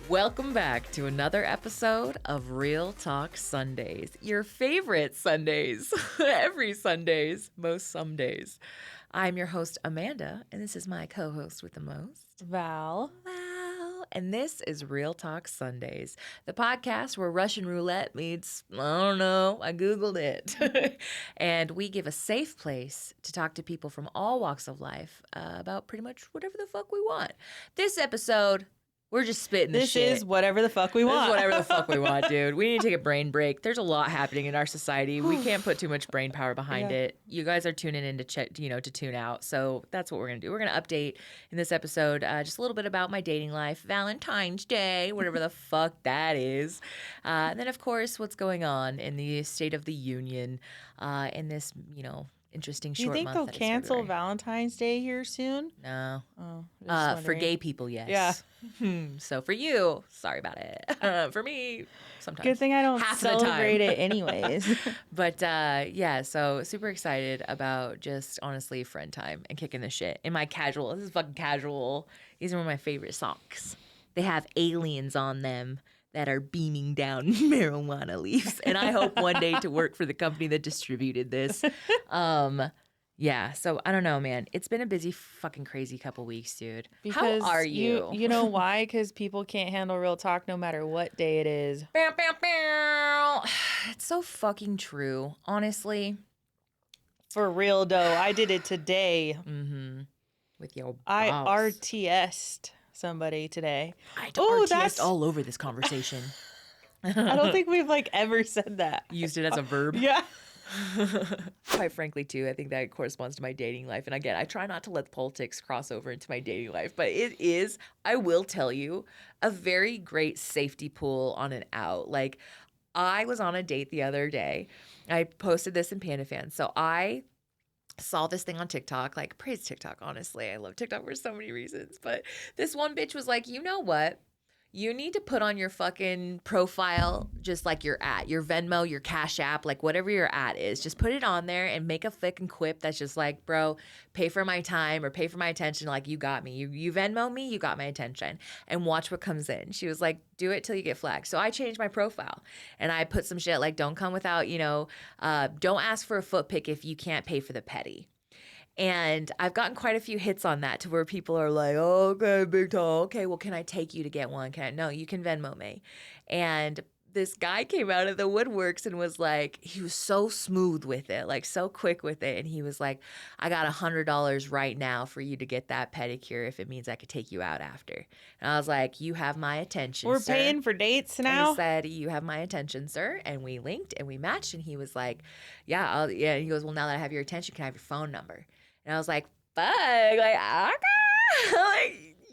Welcome back to another episode of Real Talk Sundays, your favorite Sundays, every Sundays, most some days. I'm your host, Amanda, and this is my co-host with the most, Val. And this is Real Talk Sundays, the podcast where Russian roulette meets, I don't know, I Googled it. And we give a safe place to talk to people from all walks of life about pretty much whatever the fuck we want. This episode, we're just spitting the shit. This is whatever the fuck we want. This is whatever the fuck we want, dude. We need to take a brain break. There's a lot happening in our society. We can't put too much brain power behind it. You guys are tuning in to check, to tune out. So that's what we're gonna do. We're gonna update in this episode just a little bit about my dating life, Valentine's Day, whatever the fuck that is, and then of course what's going on in the State of the Union in this, interesting short month. Do you think they'll cancel Valentine's Day here soon? No. Oh, for gay people, yes. Yeah. So for you, sorry about it. For me, sometimes. Good thing I don't half celebrate it anyways. But so super excited about just honestly friend time and kicking the shit in my casual. This is fucking casual. These are one of my favorite socks. They have aliens on them that are beaming down marijuana leaves. And I hope one day to work for the company that distributed this. So I don't know, man. It's been a busy fucking crazy couple weeks, dude. Because how are you? You know why? Because people can't handle real talk no matter what day it is. It's so fucking true, honestly. For real, though. I did it today. Mm-hmm. With your boss. I RTS'd somebody today. I RTS'd all over this conversation. I don't think we've ever said that. Used it as a verb. Yeah. Quite frankly, too, I think that corresponds to my dating life. And again, I try not to let politics cross over into my dating life, but it is, I will tell you, a very great safety pool on an out. Like, I was on a date the other day. I posted this in Panda Fans. So I saw this thing on TikTok, praise TikTok, honestly. I love TikTok for so many reasons. But this one bitch was like, you know what? You need to put on your fucking profile just your at, your Venmo, your Cash App, whatever your at is. Just put it on there and make a fucking quip that's just bro, pay for my time or pay for my attention. You got me. You Venmo me, you got my attention. And watch what comes in. She was like, do it till you get flagged. So I changed my profile and I put some shit don't come without, don't ask for a foot pic if you can't pay for the petty. And I've gotten quite a few hits on that to where people are like, oh, okay, big tall. Okay, well, can I take you to get one? No, you can Venmo me. And this guy came out of the woodworks and was he was so smooth with it, so quick with it. And he was like, I got $100 right now for you to get that pedicure if it means I could take you out after. And I was like, you have my attention, We're sir. paying for dates now? And he said, you have my attention, sir. And we linked and we matched. And he was like, yeah. And he goes, well, now that I have your attention, can I have your phone number? And I was like, fuck, okay.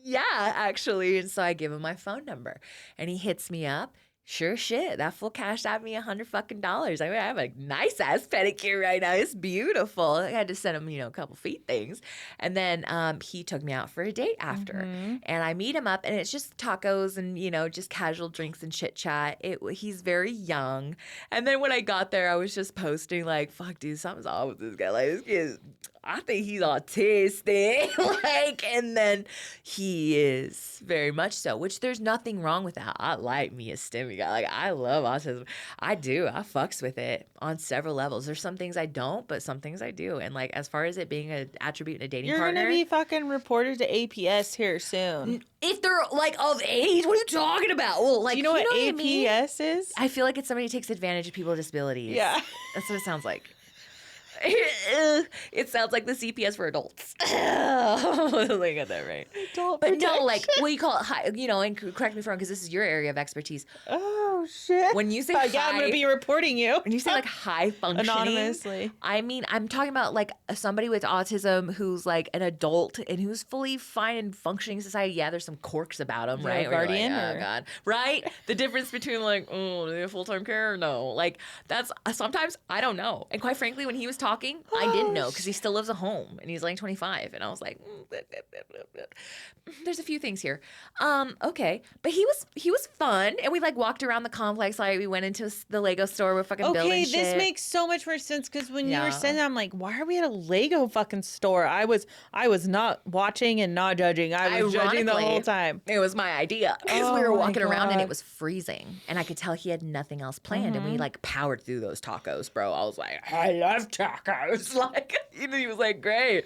Yeah, actually. And so I give him my phone number and he hits me up. Sure shit, that fool cashed out me $100. I have a nice ass pedicure right now. It's beautiful. I had to send him, a couple feet things. And then he took me out for a date after. Mm-hmm. And I meet him up and it's just tacos and, just casual drinks and chit chat. He's very young. And then when I got there, I was just posting fuck dude, something's wrong with this guy. This kid, I think he's autistic. And then he is very much so, which there's nothing wrong with that. I like me a STEMI guy. I love autism. I do. I fucks with it on several levels. There's some things I don't, but some things I do. And as far as it being an attribute in a dating partner. You're going to be fucking reported to APS here soon. If they're of age, what are you talking about? Well, do you know what APS is? I feel like it's somebody who takes advantage of people with disabilities. Yeah. That's what it sounds like. It sounds like the CPS for adults. I got that right. Adult but protection. no, what do you call it? High, and correct me if I'm wrong, because this is your area of expertise. Oh shit! When you say I'm going to be reporting you. When you say high functioning, anonymously, I'm talking about somebody with autism who's an adult and who's fully fine and functioning in society. Yeah, there's some quirks about them, right? Guardian, oh god, right? The difference between do they have full-time care or no? That's sometimes I don't know. And quite frankly, when he was talking, I didn't know because he still lives at home and he's 25, and I was like, there's a few things here. Okay, but he was fun, and we walked around the complex. Like we went into the Lego store. We're fucking building Okay, shit. this makes so much more sense because when you were Yeah. saying that, I'm like, why are we at a Lego fucking store? I was not watching and not judging. I was judging the whole Ironically, time. It was my idea because we Oh were my walking around and it God. was freezing, and I could tell he had nothing else planned, and we like powered through those tacos, bro. I was like, I love tacos. Like, he was like, great.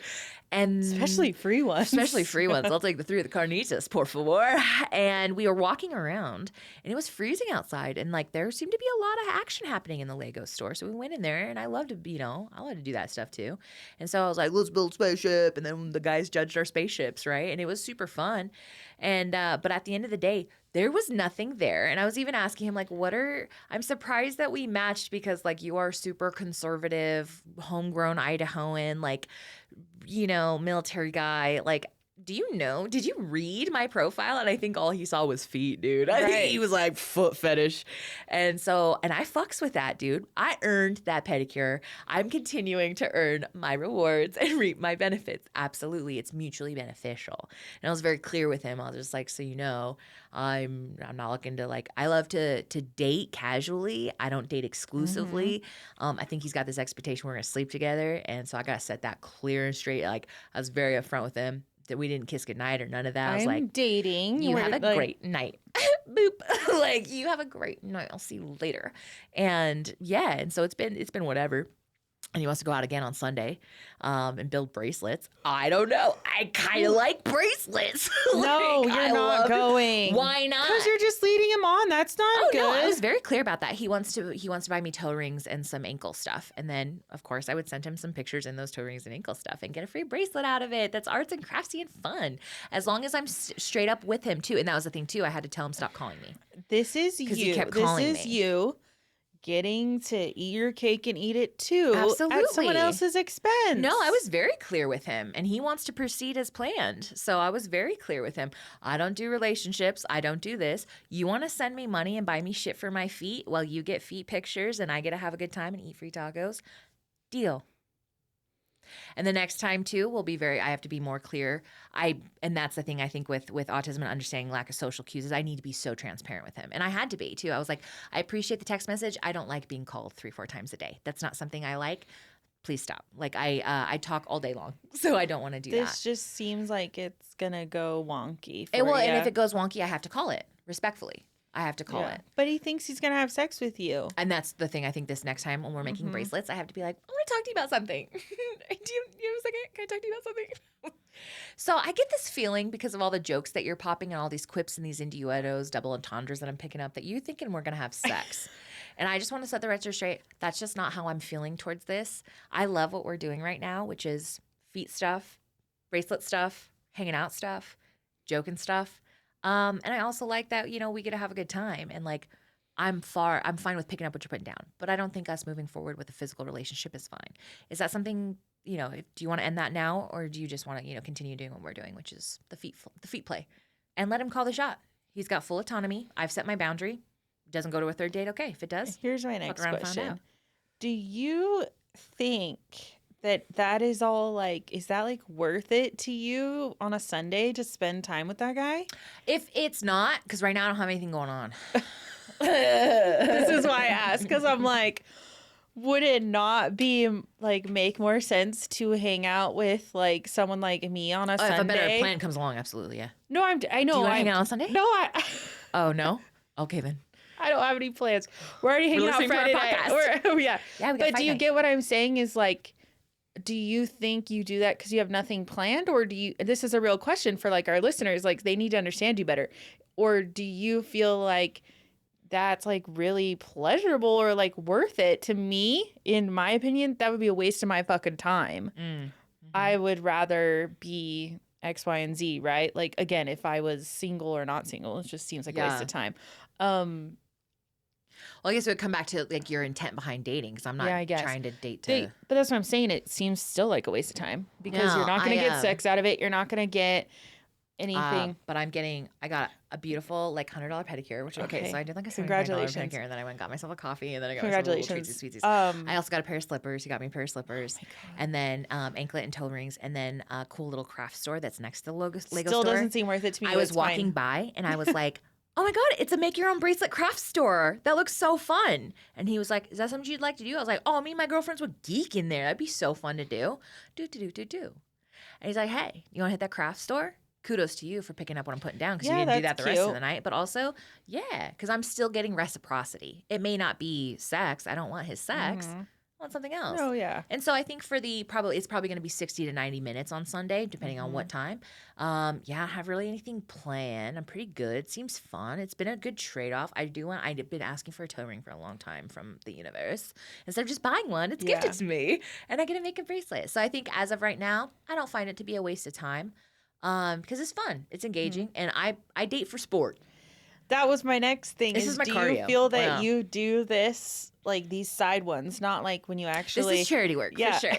And Especially free ones. Especially free ones. I'll take the 3 of the carnitas, por favor. And we were walking around, and it was freezing outside, and like there seemed to be a lot of action happening in the Lego store. So we went in there, and I love to do that stuff too. And so I was like, let's build a spaceship, and then the guys judged our spaceships, right? And it was super fun. And but at the end of the day, there was nothing there. And I was even asking him, like, I'm surprised that we matched because, like, you are super conservative, homegrown Idahoan, like, military guy. Like, did you read my profile? And I think all he saw was feet, dude. I think he was like, foot fetish. And I fucks with that, dude. I earned that pedicure. I'm continuing to earn my rewards and reap my benefits. Absolutely. It's mutually beneficial. And I was very clear with him. I was just like, so I'm not looking to, like, I love to date casually. I don't date exclusively. I think he's got this expectation we're going to sleep together. And so I got to set that clear and straight. Like, I was very upfront with him that we didn't kiss goodnight or none of that. I was like, dating. you have a great night. Boop. Like, you have a great night. I'll see you later. And yeah, and so it's been whatever. And he wants to go out again on Sunday and build bracelets. I don't know. I kind of like bracelets. No, you're not going. Why not? Because you're just leading him on. That's not good. No, I was very clear about that. He wants to buy me toe rings and some ankle stuff. And then, of course, I would send him some pictures in those toe rings and ankle stuff and get a free bracelet out of it. That's arts and craftsy and fun. As long as I'm straight up with him, too. And that was the thing, too. I had to tell him stop calling me. This is you. He kept calling this is me. you getting to eat your cake and eat it too Absolutely. at someone else's expense. No, I was very clear with him, and he wants to proceed as planned. So I was very clear with him. I don't do relationships. I don't do this. You want to send me money and buy me shit for my feet while you get feet pictures and I get to have a good time and eat free tacos? Deal. And the next time too will be I have to be more clear. And that's the thing I think with autism and understanding lack of social cues is I need to be so transparent with him. And I had to be too. I was like, I appreciate the text message. I don't like being called 3-4 times a day. That's not something I like. Please stop. Like I talk all day long, so I don't want to do that. This just seems like it's gonna go wonky. And if it goes wonky, I have to call it respectfully. I have to call it. But he thinks he's gonna have sex with you. And that's the thing. I think this next time when we're making bracelets, I have to be like, I want to talk to you about something. Do you have a second? Can I talk to you about something? So I get this feeling because of all the jokes that you're popping and all these quips and these innuendos, double entendres that I'm picking up that you're thinking we're going to have sex. And I just want to set the record straight. That's just not how I'm feeling towards this. I love what we're doing right now, which is feet stuff, bracelet stuff, hanging out stuff, joking stuff. And I also like that, we get to have a good time. And like, I'm fine with picking up what you're putting down. But I don't think us moving forward with a physical relationship is fine. Is that something, do you want to end that now? Or do you just want to, continue doing what we're doing, which is the feet play? And let him call the shot. He's got full autonomy. I've set my boundary. Doesn't go to a third date, okay. If it does, here's my next around and find question. out. Do you think that is all like, is that like worth it to you on a Sunday to spend time with that guy? If it's not, because right now I don't have anything going on. This is why I ask, because I'm like, would it not be like make more sense to hang out with like someone like me on a Sunday? If a better plan comes along, absolutely, yeah. No, I know. Do you want to hang out on Sunday? No, Oh, no? Okay, then. I don't have any plans. We're already hanging out Friday night. Yeah. Yeah, we got But do you night. get what I'm saying is like, do you think you do that because you have nothing planned? Or this is a real question for like our listeners, like they need to understand you better. Or do you feel like that's like really pleasurable or like worth it? To me, in my opinion, that would be a waste of my fucking time. Mm-hmm. I would rather be X, Y, and Z, right? Like, again, if I was single or not single, it just seems like a waste of time. Well, I guess it would come back to like your intent behind dating, because I'm not trying to date to. But that's what I'm saying. It seems still like a waste of time because you're not going to get sex out of it. You're not going to get anything. But I got a beautiful like $100 pedicure, which okay. So I did like a $75 pedicure, and then I went and got myself a coffee, and then I got myself a little treatsies. I also got a pair of slippers. He got me a pair of slippers, and then anklet and toe rings, and then a cool little craft store that's next to the Lego store. Still doesn't seem worth it to me. I was walking by, and I was like, oh my God, it's a make your own bracelet craft store. That looks so fun. And he was like, is that something you'd like to do? I was like, oh, me and my girlfriends would geek in there. That'd be so fun to do. Do. And he's like, hey, you want to hit that craft store? Kudos to you for picking up what I'm putting down because you didn't do that the rest of the night. But also, yeah, because I'm still getting reciprocity. It may not be sex. I don't want his sex. I want something else. Oh, yeah. And so I think for it's probably going to be 60 to 90 minutes on Sunday, depending on what time. Yeah, I don't have really anything planned. I'm pretty good. It seems fun. It's been a good trade-off. I've been asking for a toe ring for a long time from the universe. Instead of just buying one, it's gifted to me. And I get to make a bracelet. So I think as of right now, I don't find it to be a waste of time. Because it's fun. It's engaging. And I date for sport. That was my next thing. This is my do cardio. You feel that you do this, like these side ones, not like when you actually... This is charity work, for sure.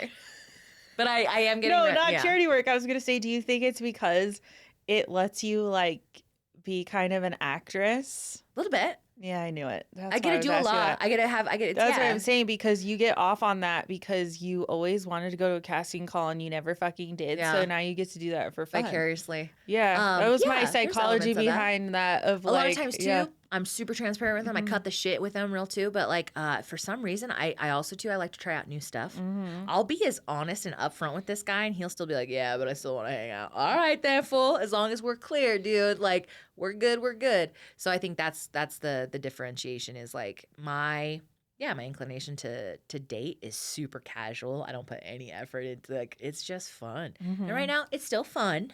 But I am getting... No, not charity work. I was going to say, do you think it's because it lets you, like, be kind of an actress? A little bit. Yeah, I knew it. I get to do a lot. That's what I'm saying, because you get off on that because you always wanted to go to a casting call and you never fucking did. Yeah. So now you get to do that for fun. Vicariously. Yeah. That was my psychology behind that. Of a lot of times too, I'm super transparent with them. I cut the shit with them real too. But like for some reason, I also too, I like to try out new stuff. I'll be as honest and upfront with this guy and he'll still be like, yeah, but I still want to hang out. All right, then, fool. As long as we're clear, dude. Like, we're good. So I think that's the differentiation is like my inclination to date is super casual. I don't put any effort into like, it's just fun. And right now it's still fun.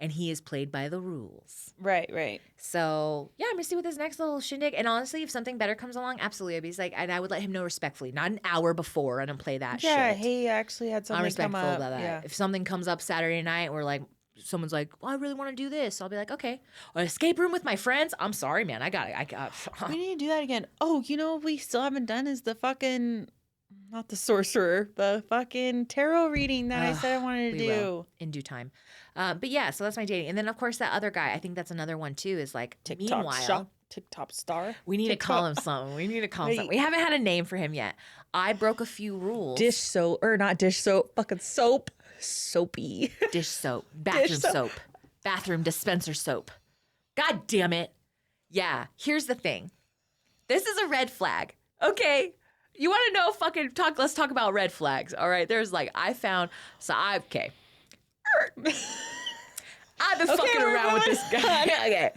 And he is played by the rules. Right. So yeah, I'm gonna see what this next little shindig. And honestly, if something better comes along, absolutely. I'd be like, and I would let him know respectfully, not an hour before. I don't play that shit. Yeah, he actually had something I'm respectful come up. about that. Yeah. If something comes up Saturday night, where like someone's like, well, I really want to do this, I'll be like, okay. An escape room with my friends. I'm sorry, man. I got it. We need to do that again. Oh, you know what we still haven't done is the fucking. Not the sorcerer, the fucking tarot reading that I said I wanted to do. Will, in due time. But yeah, so that's my dating. And then, of course, that other guy, I think that's another one, too, is like, TikTok star. We need to call him something. We haven't had a name for him yet. I broke a few rules. Fucking soap. Soapy. Dish soap. Bathroom soap. Bathroom dispenser soap. God damn it. Yeah, here's the thing. This is a red flag, okay? You want to know let's talk about red flags, all right? There's like, I've been fucking around with this guy. Okay.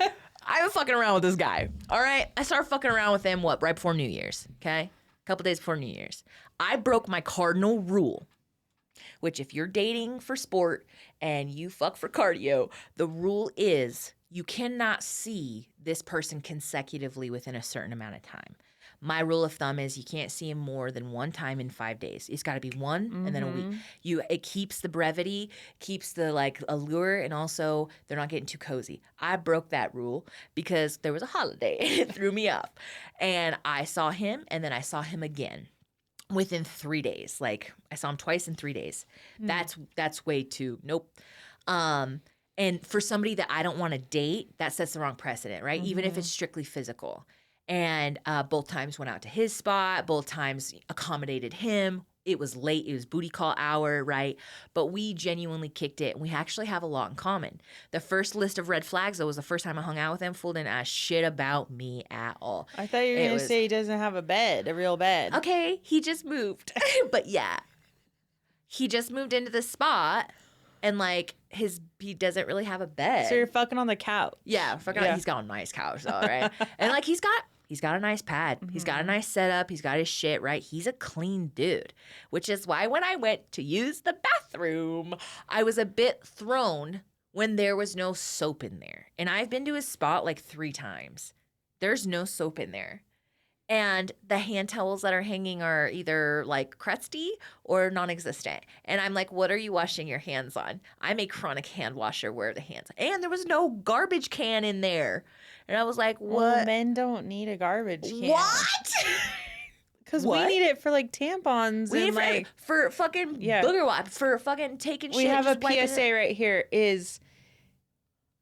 I've been fucking around with this guy, all right? I started fucking around with him, right before New Year's, okay? A couple days before New Year's. I broke my cardinal rule, which if you're dating for sport and you fuck for cardio, the rule is you cannot see this person consecutively within a certain amount of time. My rule of thumb is you can't see him more than one time in 5 days. It's got to be one and then a week. It keeps the brevity, keeps the like allure, and also they're not getting too cozy. I broke that rule because there was a holiday and it threw me off. And I saw him and then I saw him again within 3 days. Like I saw him twice in 3 days. That's way too nope. And for somebody that I don't want to date, that sets the wrong precedent, right? Even if it's strictly physical. And both times went out to his spot. Both times accommodated him. It was late. It was booty call hour, right? But we genuinely kicked it. And we actually have a lot in common. The first list of red flags, that was the first time I hung out with him, fool didn't ask shit about me at all. I thought you were going to say he doesn't have a real bed. Okay, he just moved. But yeah, he just moved into the spot. And like he doesn't really have a bed. So you're fucking on the couch. Yeah, he's got a nice couch though, right? And like he's got a nice pad. He's got a nice setup. He's got his shit, right? He's a clean dude, which is why when I went to use the bathroom, I was a bit thrown when there was no soap in there. And I've been to his spot like 3 times. There's no soap in there. And the hand towels that are hanging are either like crusty or non-existent. And I'm like, what are you washing your hands on? I'm a chronic hand washer. Where are the hands? And there was no garbage can in there. And I was like, what? Well, men don't need a garbage can. What? Because we need it for like tampons. We and need like for fucking booger wipe, for fucking taking shit. We have a PSA right here is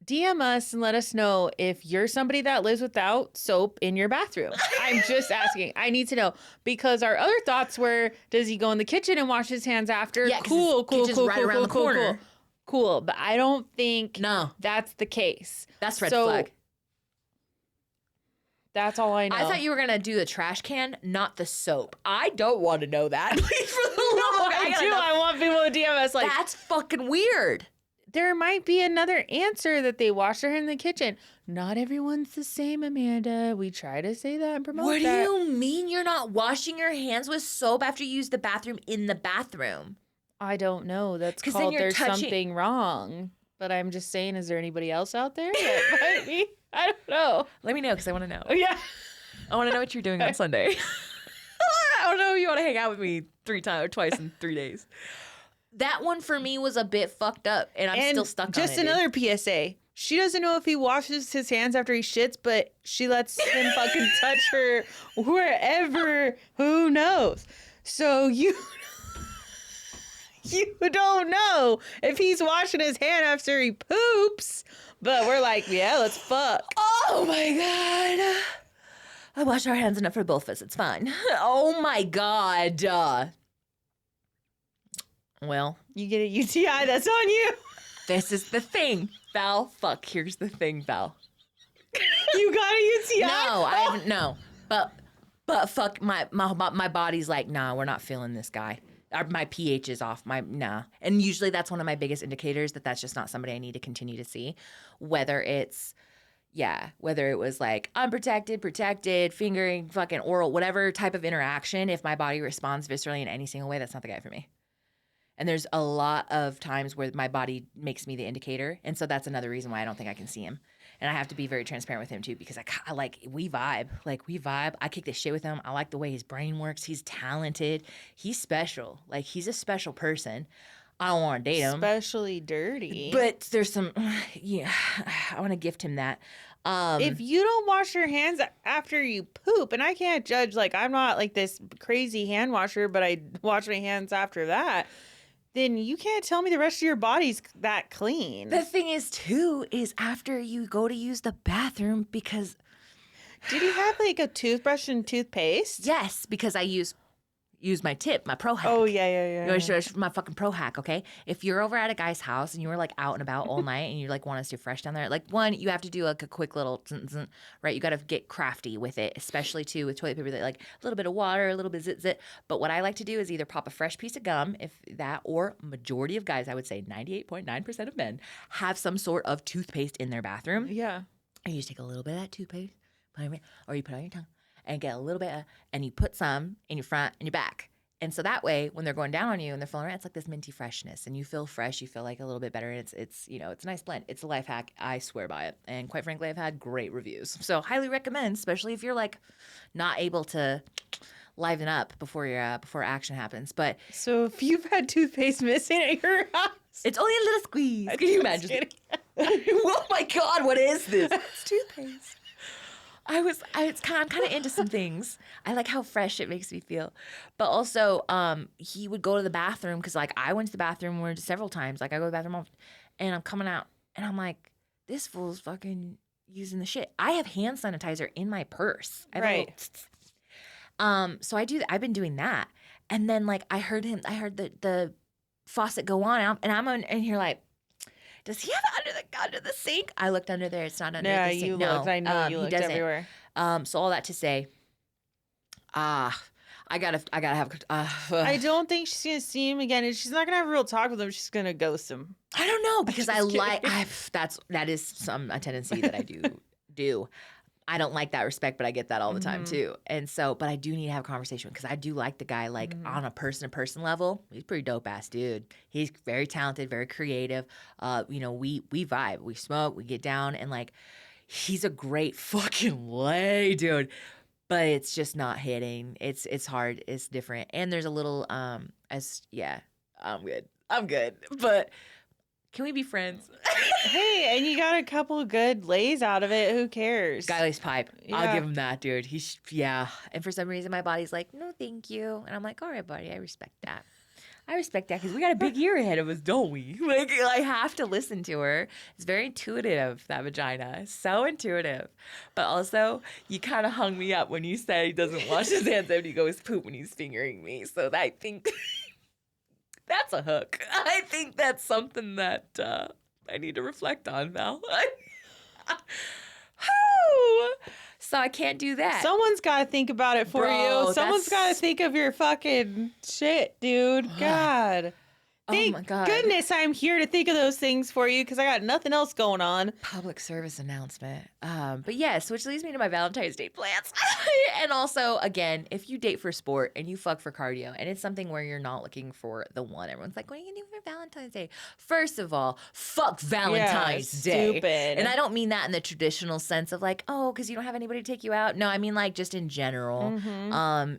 DM us and let us know if you're somebody that lives without soap in your bathroom. I'm just asking. I need to know. Because our other thoughts were, does he go in the kitchen and wash his hands after? Yeah, cool. Right around the corner. Cool. But I don't think that's the case. That's red flag. That's all I know. I thought you were going to do the trash can, not the soap. I don't want to know that. Please, for the love of God, I want people to DM us like, that's fucking weird. there might be another answer that they wash their hands in the kitchen. Not everyone's the same, Amanda. We try to say that and promote What that. do you mean you're not washing your hands with soap after you use the bathroom in the bathroom? I don't know. That's 'Cause then called you're there's touching- something wrong. But I'm just saying, is there anybody else out there that might be? I don't know. Let me know, because I want to know. Oh, yeah. I want to know what you're doing on Sunday. I don't know if you want to hang out with me twice in 3 days. That one for me was a bit fucked up, and I'm still stuck on it. Just another PSA. She doesn't know if he washes his hands after he shits, but she lets him fucking touch her wherever. Who knows? So you don't know if he's washing his hand after he poops, but we're like, yeah, let's fuck. Oh my God. I wash our hands enough for both of us. It's fine. Oh my God. Well, You get a UTI, that's on you. this is the thing, Val. Fuck, here's the thing, Val. You got a UTI? No, I haven't. No, but fuck, my body's like, nah, we're not feeling this guy. My pH is off. Nah, and usually that's one of my biggest indicators that that's just not somebody I need to continue to see. Whether it was like unprotected, protected, fingering, fucking oral, whatever type of interaction. If my body responds viscerally in any single way, that's not the guy for me. And there's a lot of times where my body makes me the indicator. And so that's another reason why I don't think I can see him. And I have to be very transparent with him too, because I like, we vibe. I kick this shit with him. I like the way his brain works. He's talented. He's special. Like, he's a special person. I don't want to date him. Especially dirty. But there's some, yeah, I want to gift him that. If you don't wash your hands after you poop, and I can't judge, like, I'm not like this crazy hand washer, but I wash my hands after that, then you can't tell me the rest of your body's that clean. The thing is, too, is after you go to use the bathroom, because... Did he have, like, a toothbrush and toothpaste? Yes, because I use my tip, my pro hack. Oh, yeah. You want to show my fucking pro hack, okay? If you're over at a guy's house and you were like out and about all night and you like want to stay fresh down there, like, one, you have to do like a quick little, right? You got to get crafty with it, especially too with toilet paper, that like a little bit of water, a little bit zit. But what I like to do is either pop a fresh piece of gum, if that, or majority of guys, I would say 98.9% of men, have some sort of toothpaste in their bathroom. Yeah. And you just take a little bit of that toothpaste, or you put it on your tongue and get a little bit and you put some in your front and your back. And so that way, when they're going down on you and they're feeling around, it's like this minty freshness, and you feel fresh. You feel like a little bit better. And it's a nice blend. It's a life hack. I swear by it. And quite frankly, I've had great reviews. So highly recommend, especially if you're like not able to liven up before action happens. But So if you've had toothpaste missing at your house, it's only a little squeeze. Can you imagine? Oh my God, what is this? It's toothpaste. I'm kind of into some things. I like how fresh it makes me feel. But also, he would go to the bathroom, because like I went to the bathroom several times. Like I go to the bathroom often, and I'm coming out and I'm like, this fool's fucking using the shit. I have hand sanitizer in my purse. I have a little so I do. I've been doing that, and then like I heard the faucet go on, and I'm in here like, does he have it under the sink? I looked under there. It's not under the sink. You looked. I know you looked everywhere. So all that to say, I gotta have. I don't think she's gonna see him again, and she's not gonna have a real talk with him. She's gonna ghost him. I don't know, because that is a tendency that I do. I don't like that respect, but I get that all the time too. And so, but I do need to have a conversation, because I do like the guy, like on a person-to-person level. He's a pretty dope ass dude. He's very talented, very creative. We vibe, we smoke, we get down, and like he's a great fucking lay dude. But it's just not hitting. It's hard. It's different. And there's a little I'm good. But can we be friends? Hey, and you got a couple good lays out of it. Who cares? Guy lays pipe. Yeah. I'll give him that, dude. And for some reason, my body's like, no, thank you. And I'm like, all right, buddy, I respect that. Because we got a big year ahead of us, don't we? Like, I have to listen to her. It's very intuitive, that vagina. So intuitive. But also, you kind of hung me up when you said he doesn't wash his hands after he goes poop when he's fingering me. So I think that's a hook. I think that's something that I need to reflect on, Val. So I can't do that. Someone's got to think about it for Bro, you. Someone's got to think of your fucking shit, dude. God. Oh my God. Goodness I'm here to think of those things for you because I got nothing else going on. Public service announcement. But yes, which leads me to my Valentine's Day plans. And also, again, if you date for sport and you fuck for cardio and it's something where you're not looking for the one, everyone's like, what are you gonna do for Valentine's Day? First of all, fuck Valentine's Day. Stupid. And I don't mean that in the traditional sense of like, oh, because you don't have anybody to take you out. No, I mean like just in general.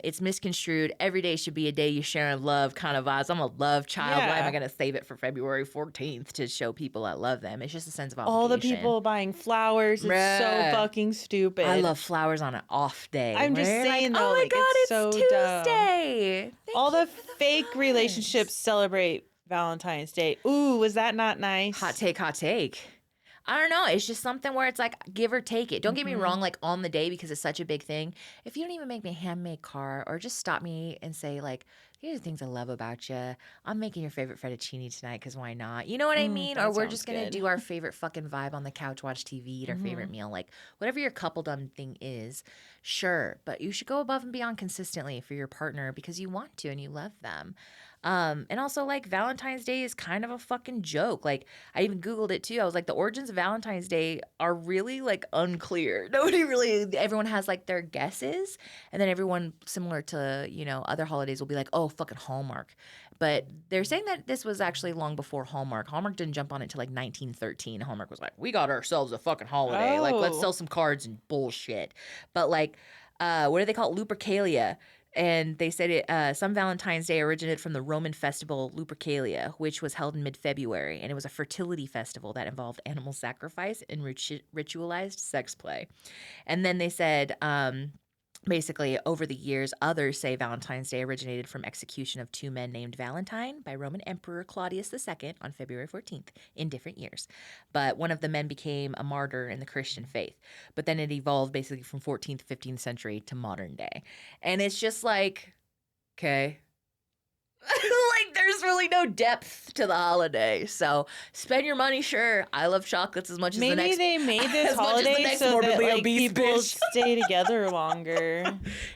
It's misconstrued. Every day should be a day you share in love kind of vibes. I'm a love child. Yeah. Why am I gonna save it for February 14th to show people I love them? It's just a sense of obligation. All the people buying flowers. It's so fucking stupid. I love flowers on an off day. I'm just saying though, oh my like, God, it's so Tuesday. All the fake relationships celebrate Valentine's Day. Ooh, was that not nice? Hot take, hot take. I don't know. It's just something where it's like give or take it. Don't get me wrong, like on the day because it's such a big thing. If you don't even make me a handmade card or just stop me and say like, here's the things I love about you. I'm making your favorite fettuccine tonight because why not? You know what I mean? Or we're just going to do our favorite fucking vibe on the couch, watch TV, eat our favorite meal. Like whatever your couple done thing is, sure. But you should go above and beyond consistently for your partner because you want to and you love them. And also like Valentine's Day is kind of a fucking joke. Like I even Googled it too. I was like, the origins of Valentine's Day are really like unclear. Everyone has like their guesses. And then everyone similar to, you know, other holidays will be like, oh, fucking Hallmark. But they're saying that this was actually long before Hallmark. Hallmark didn't jump on it till like 1913. Hallmark was like, we got ourselves a fucking holiday. Like let's sell some cards and bullshit. But like, what do they call it? Lupercalia. And they said some Valentine's Day originated from the Roman festival Lupercalia, which was held in mid-February. And it was a fertility festival that involved animal sacrifice and ritualized sex play. And then they said, basically, over the years, others say Valentine's Day originated from execution of two men named Valentine by Roman Emperor Claudius II on February 14th in different years. But one of the men became a martyr in the Christian faith. But then it evolved basically from 14th, 15th century to modern day. And it's just like, okay. Like there's really no depth to the holiday. So spend your money, sure. I love chocolates as much as the next. Maybe they made this holiday so that like people stay together longer.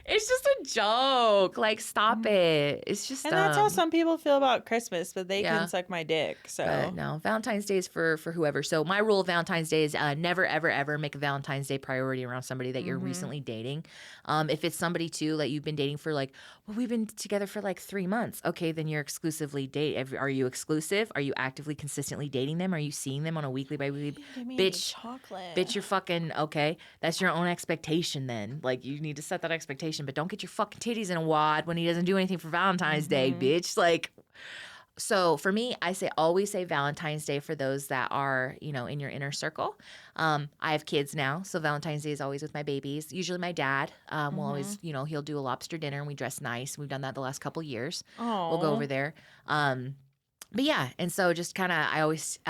It's just a joke. Like stop it. It's just and that's how some people feel about Christmas, but they can suck my dick. So but no, Valentine's Day is for whoever. So my rule of Valentine's Day is never ever ever make a Valentine's Day priority around somebody that you're recently dating. If it's somebody too that you've been dating for like, well, we've been together for like 3 months. Okay, then you're exclusively date. Are you exclusive? Are you actively consistently dating them? Are you seeing them on a weekly by weekly? Bitch, you're fucking okay. That's your own expectation then. Like you need to set that expectation, but don't get your fucking titties in a wad when he doesn't do anything for Valentine's Day, bitch. Like so for me, I always say Valentine's Day for those that are, you know, in your inner circle. I have kids now, so Valentine's Day is always with my babies. Usually my dad will always, you know, he'll do a lobster dinner and we dress nice. We've done that the last couple years. We'll go over there. But yeah, and so just kind of I always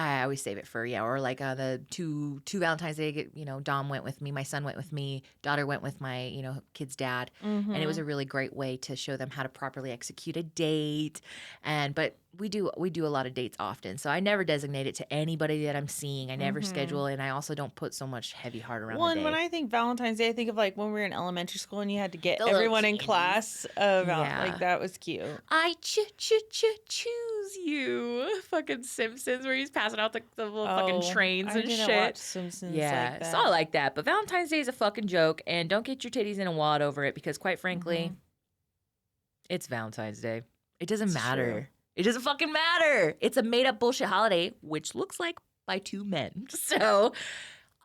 save it for or like the two Valentine's Day. You know, Dom went with me, my son went with me, daughter went with my kid's dad, and it was a really great way to show them how to properly execute a date. But we do a lot of dates often, so I never designate it to anybody that I'm seeing. I never schedule, and I also don't put so much heavy heart around the day. When I think Valentine's Day, I think of like when we were in elementary school and you had to get everyone in class. Like that was cute. I choose you. Fucking Simpsons, where he's passing out the little fucking trains and shit. Watch Simpsons like that. So I like that. But Valentine's Day is a fucking joke, and don't get your titties in a wad over it because, quite frankly, it's Valentine's Day. It doesn't matter. True. It doesn't fucking matter. It's a made-up bullshit holiday, which looks like by two men. So,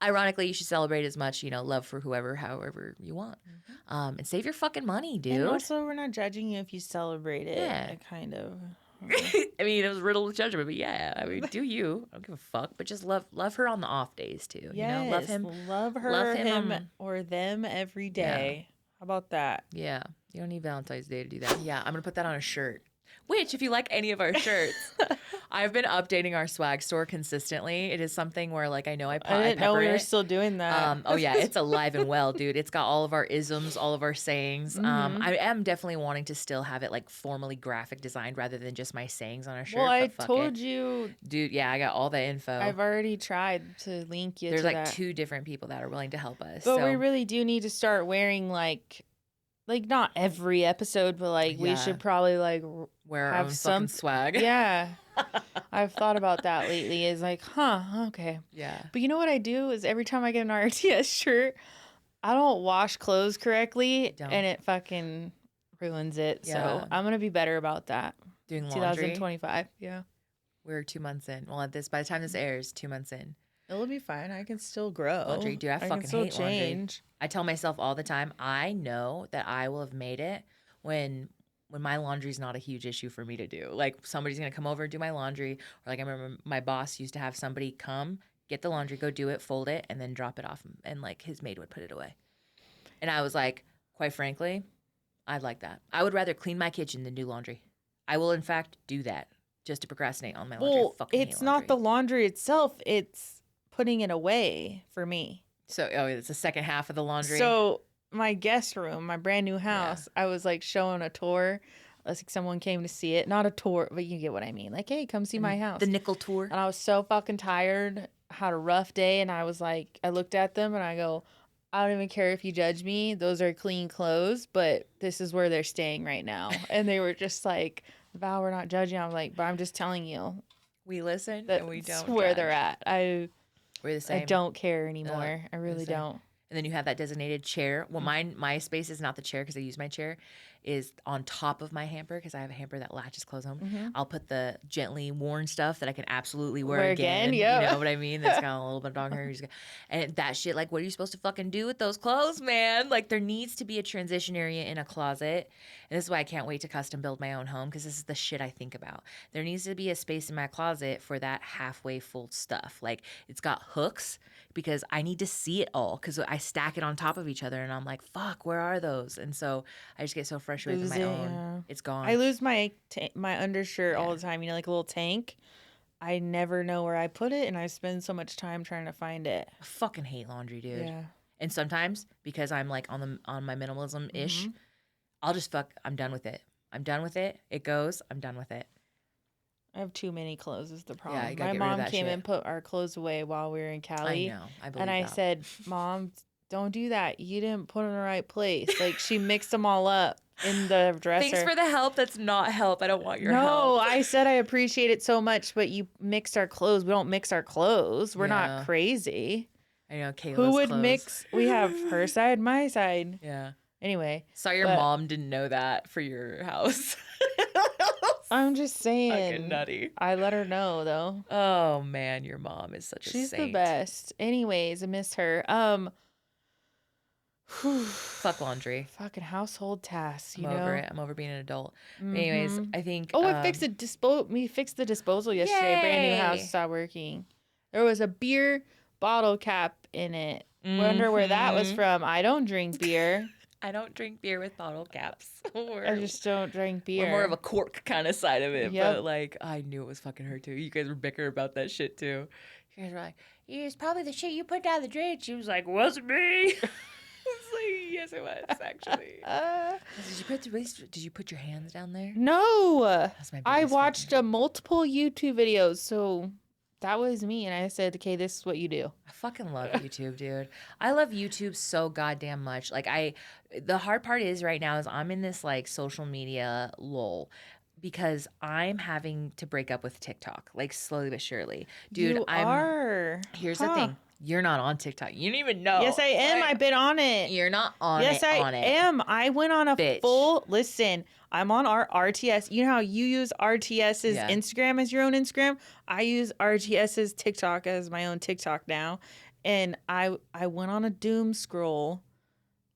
ironically, you should celebrate as much, love for however you want. And save your fucking money, dude. And also, we're not judging you if you celebrate it. Yeah. Kind of. I mean, it was riddled with judgment, but yeah, I mean, do you? I don't give a fuck. But just love her on the off days, too. Yes, love him. Love her, love him or them every day. Yeah. How about that? Yeah. You don't need Valentine's Day to do that. Yeah, I'm going to put that on a shirt. Which, if you like any of our shirts, I've been updating our swag store consistently. It is something where like I know I I didn't know pepper we were it. still doing that. Oh yeah, it's alive and well, dude. It's got all of our isms, all of our sayings. Mm-hmm. I am definitely wanting to still have it like formally graphic designed rather than just my sayings on a shirt. Well, I but fuck told it, you dude. Yeah, I got all the info. I've already tried to link you There's to like that. 2 different people that are willing to help us. But so we really do need to start wearing like not every episode, but like we Yeah. should probably like wear our have own some fucking swag. Yeah. I've thought about that lately. Is like, okay. Yeah. But you know what I do is every time I get an RTS shirt, I don't wash clothes correctly don't. and it fucking ruins it. Yeah. So I'm gonna be better about that. Doing laundry. 2025. Yeah. We're 2 months in. Well, by the time this airs, 2 months in. It'll be fine. I can still grow. Laundry, dude, I can fucking still hate laundry. change. I tell myself all the time, I know that I will have made it when my laundry's not a huge issue for me to do. Like somebody's gonna come over and do my laundry, or like I remember my boss used to have somebody come get the laundry, go do it, fold it, and then drop it off, and like his maid would put it away. And I was like, quite frankly, I'd like that. I would rather clean my kitchen than do laundry. I will in fact do that just to procrastinate on my laundry. Well, I fucking hate it's not the laundry itself; it's putting it away for me. So, it's the second half of the laundry. So my guest room, my brand new house, I was like showing a tour. Like someone came to see it. Not a tour, but you get what I mean. Like, hey, come see my house. The nickel tour. And I was so fucking tired, had a rough day, and I was like, I looked at them and I go, I don't even care if you judge me. Those are clean clothes, but this is where they're staying right now. And they were just like, Val, we're not judging. I'm like, but I'm just telling you. We listen That's and we don't where judge. they're at. We're the same. I don't care anymore. I really same. don't. And then you have that designated chair. Well, my space is not the chair because I use my chair. Is on top of my hamper because I have a hamper that latches close home. Mm-hmm. I'll put the gently worn stuff that I can absolutely wear Wear again. again, yeah. You know what I mean? That's got a little bit of dog hair. And that shit, like, what are you supposed to fucking do with those clothes, man? Like, there needs to be a transition area in a closet. And this is why I can't wait to custom build my own home because this is the shit I think about. There needs to be a space in my closet for that halfway full stuff. Like, it's got hooks because I need to see it all because I stack it on top of each other and I'm like, fuck, where are those? And so I just get so frustrated with my own. Yeah. It's gone. I lose my undershirt all the time. You know, like a little tank. I never know where I put it, and I spend so much time trying to find it. I fucking hate laundry, dude. Yeah. And sometimes because I'm like on my minimalism ish, I'll just I'm done with it. I'm done with it. It goes. I'm done with it. I have too many clothes is the problem. Yeah, you gotta my get rid of mom that came shit. and put our clothes away while we were in Cali. I know. I believe and I that. said, Mom, don't do that. You didn't put them in the right place. Like she mixed them all up in the dresser. Thanks for the help. That's not help. I don't want your no, help. I said I appreciate it so much, but you mixed our clothes. We don't mix our clothes. We're Yeah. not crazy. I know. Kayla's Who would clothes. mix? We have her side, my side. Yeah. Anyway. Sorry your but- mom didn't know that for your house. I'm just saying. Fucking nutty. I let her know though. Oh man, your mom is such a She's saint. the best. Anyways, I miss her. Fuck laundry. Fucking household tasks, you I'm know. over it. I'm over being an adult. But anyways, I think. Oh, I fixed we fixed the disposal yesterday. Brand new house Yay. stopped working. There was a beer bottle cap in it. Wonder where that was from. I don't drink beer. I don't drink beer with bottle caps. I just don't drink beer. We're more of a cork kind of side of it. Yep. But like, I knew it was fucking her too. You guys were bickering about that shit too. You guys were like, yeah, it's probably the shit you put down the drain. She was like, wasn't me. I was like, yes, it was actually. Did you put your hands down there? No. That's my I biggest watched fucking- multiple YouTube videos, so that was me, and I said, "Okay, this is what you do." I fucking love YouTube, dude. I love YouTube so goddamn much. Like the hard part is right now is I'm in this like social media lull because I'm having to break up with TikTok, like slowly but surely. Dude, You are. Here's the thing. You're not on TikTok. You don't even know. Yes, I am. I've been on it. You're not on Yes, it. I on it. am. I went on a Bitch. full listen. I'm on our RTS. You know how you use RTS's Yeah. Instagram as your own Instagram? I use RTS's TikTok as my own TikTok now. And I went on a doom scroll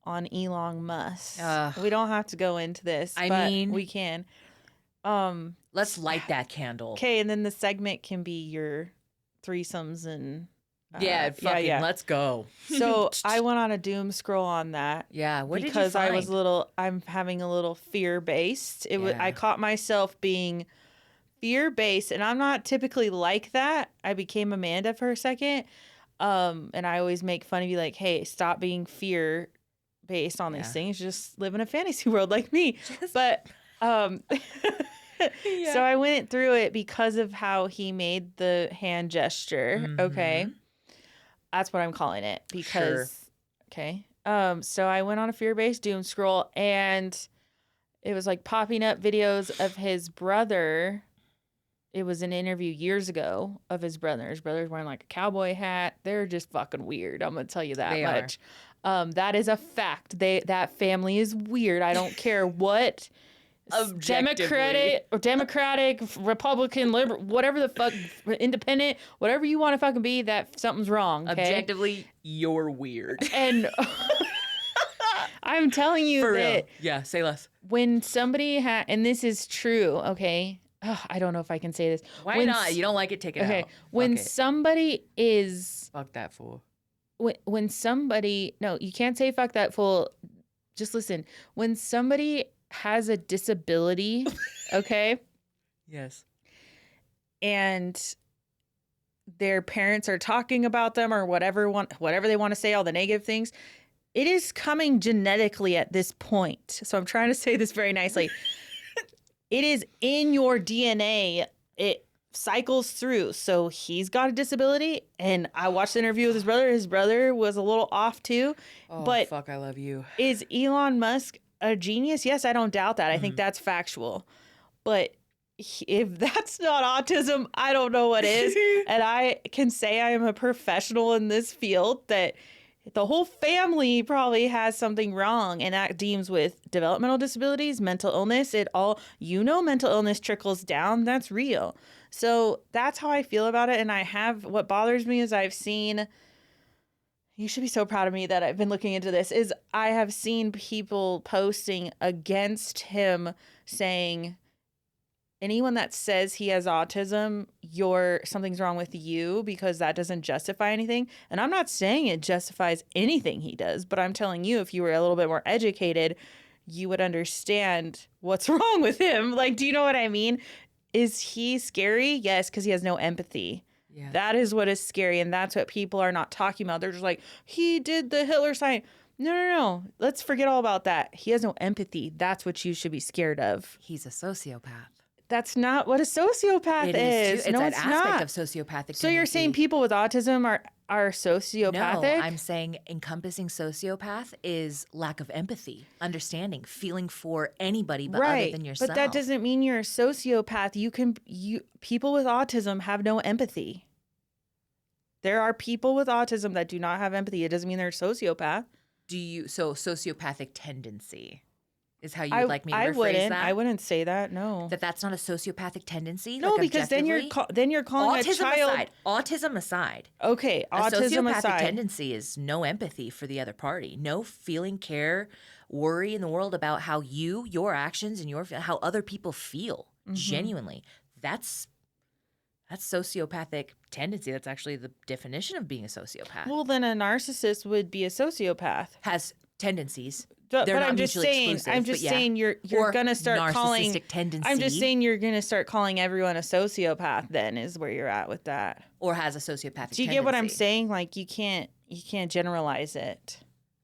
on Elon Musk. Ugh. We don't have to go into this. I but mean- we can. Let's light that candle. Okay, and then the segment can be your threesomes and Yeah, fucking yeah. let's go. So I went on a doom scroll on that. Yeah, what because did you find? I'm having a little fear based. Yeah. I caught myself being fear-based, and I'm not typically like that. I became Amanda for a second. And I always make fun of you like, hey, stop being fear-based on these Yeah. things. Just live in a fantasy world like me. Just- But Yeah. so I went through it because of how he made the hand gesture. Okay. Mhm. That's what I'm calling it because Sure. okay. So I went on a fear-based doom scroll and it was like popping up videos of his brother. It was an interview years ago of his brother. His brother's wearing like a cowboy hat. They're just fucking weird. I'm gonna tell you that They much. That is a fact. That family is weird. I don't care what Objectively. Democratic, Republican, liberal, whatever the fuck, independent, whatever you want to fucking be, that something's wrong. Okay? Objectively, you're weird. And I'm telling you For that real. Yeah, say less. when somebody and this is true, okay? Ugh, I don't know if I can say this. Why When not? You don't like it, take it okay, out. when Fuck it. somebody is Fuck that fool. when somebody no, you can't say fuck that fool. Just listen. When somebody has a disability, okay, Yes. and their parents are talking about them or whatever they want to say, all the negative things, it is coming genetically at this point. So I'm trying to say this very nicely. It is in your DNA. It cycles through. So he's got a disability, and I watched the interview with his brother. His brother was a little off too. Oh, But fuck, I love you. is Elon Musk a genius? Yes, I don't doubt that. I think that's factual. But if that's not autism, I don't know what is. And I can say I am a professional in this field that the whole family probably has something wrong, and that deals with developmental disabilities, mental illness. Mental illness trickles down. That's real. So that's how I feel about it. And what bothers me is you should be so proud of me that I've been looking into this, is I have seen people posting against him saying, anyone that says he has autism, something's wrong with you because that doesn't justify anything. And I'm not saying it justifies anything he does, but I'm telling you, if you were a little bit more educated, you would understand what's wrong with him. Like, do you know what I mean? Is he scary? Yes, because he has no empathy. Yeah. That is what is scary, and that's what people are not talking about. They're just like, he did the Hitler sign. No. Let's forget all about that. He has no empathy. That's what you should be scared of. He's a sociopath. That's not what a sociopath is. It's No, an it's aspect not. of sociopathic. So you're saying tendency. people with autism are sociopathic? No, I'm saying encompassing sociopath is lack of empathy, understanding, feeling for anybody but other than yourself. But that doesn't mean you're a sociopath. People with autism have no empathy. There are people with autism that do not have empathy. It doesn't mean they're a sociopath. So sociopathic tendency is how you would like me to rephrase that? I wouldn't say that. No. That's not a sociopathic tendency? No, like, because then you're calling a child. Autism aside. Okay, A autism sociopathic aside. tendency is no empathy for the other party, no feeling, care, worry in the world about how your actions, and how other people feel. Genuinely, that's sociopathic tendency. That's actually the definition of being a sociopath. Well, then a narcissist would be a sociopath. Has tendencies. But They're not I'm just mutually saying. exclusive, I'm just but yeah. saying you're Or gonna start calling. narcissistic tendency. I'm just saying you're gonna start calling everyone a sociopath. Then is where you're at with that. Or has a sociopathic tendency. Do you get what I'm saying? Like you can't generalize it.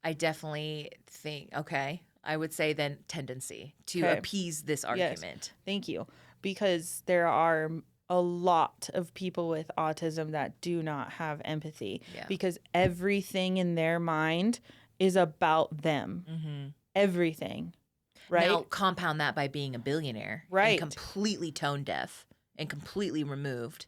I definitely think, okay, I would say then tendency to Okay. appease this Yes. argument. Thank you, because there are a lot of people with autism that do not have empathy Yeah. because everything in their mind is about them. Mm-hmm. Everything, right? Now, compound that by being a billionaire. Right. And completely tone deaf and completely removed.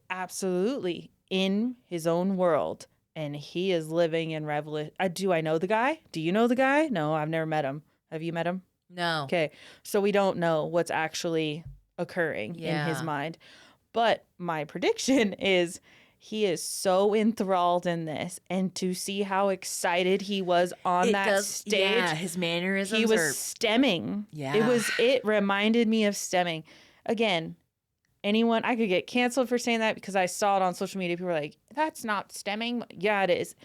Absolutely, in his own world, and he is living in revelation. Do I know the guy? Do you know the guy? No, I've never met him. Have you met him? No. Okay, so we don't know what's actually occurring in his Yeah. mind. But my prediction is he is so enthralled in this, and to see how excited he was on stage. Yeah, his mannerisms He was are... stemming. Yeah. It reminded me of stemming. Again, I could get canceled for saying that because I saw it on social media. People were like, that's not stemming. Yeah, it is.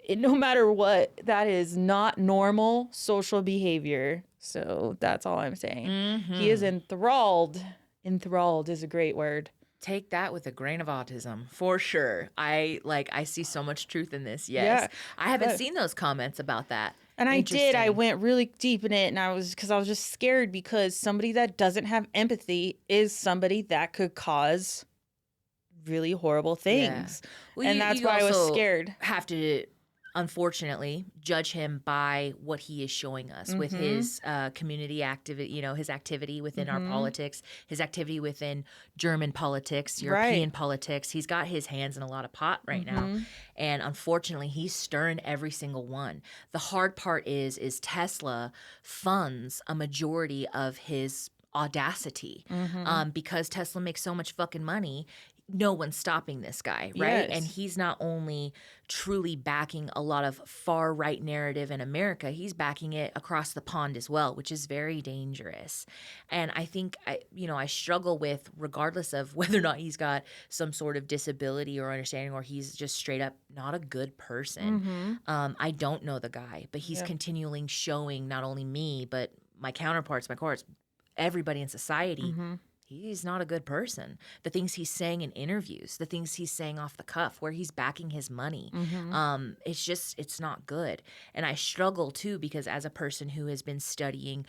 No matter what, that is not normal social behavior. So that's all I'm saying. Mhm. He is enthralled Enthralled is a great word. Take that with a grain of autism, for sure. I see so much truth in this. Yes. Yeah. I haven't But seen those comments about that. and I did. I Interesting. went really deep in it, and because I was just scared because somebody that doesn't have empathy is somebody that could cause really horrible Yeah. things. Well, And that's you why I was also scared. have to, unfortunately, judge him by what he is showing us with Mm-hmm. his community activity, his activity within our Mm-hmm. politics, his activity within German politics, Right. European politics. He's got his hands in a lot of pot right now. Mm-hmm. And unfortunately, he's stirring every single one. The hard part is Tesla funds a majority of his audacity, Mm-hmm. because Tesla makes so much fucking money. No one's stopping this guy, right? And Yes. he's not only truly backing a lot of far right narrative in America, he's backing it across the pond as well, which is very dangerous. And I think I struggle with, regardless of whether or not he's got some sort of disability or understanding, or he's just straight up not a good person. Mm-hmm. I don't know the guy, but he's Yep. continually showing not only me but my counterparts, everybody in society, Mm-hmm. he's not a good person. The things he's saying in interviews, the things he's saying off the cuff, where he's backing his money, Mm-hmm. it's not good. And I struggle too, because as a person who has been studying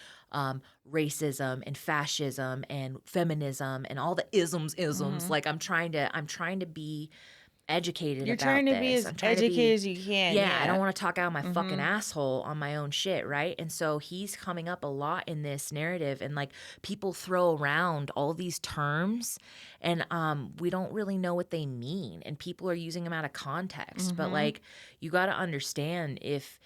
racism and fascism and feminism and all the isms, Mm-hmm. like I'm trying to be educated You're about trying to be this. as I'm trying to educated be, as you can. yeah, I don't Yeah. want to talk out my fucking Mm-hmm. asshole on my own shit, right? And so he's coming up a lot in this narrative, and like people throw around all these terms, and we don't really know what they mean, and people are using them out of context. But Mm-hmm. like, you got to understand, if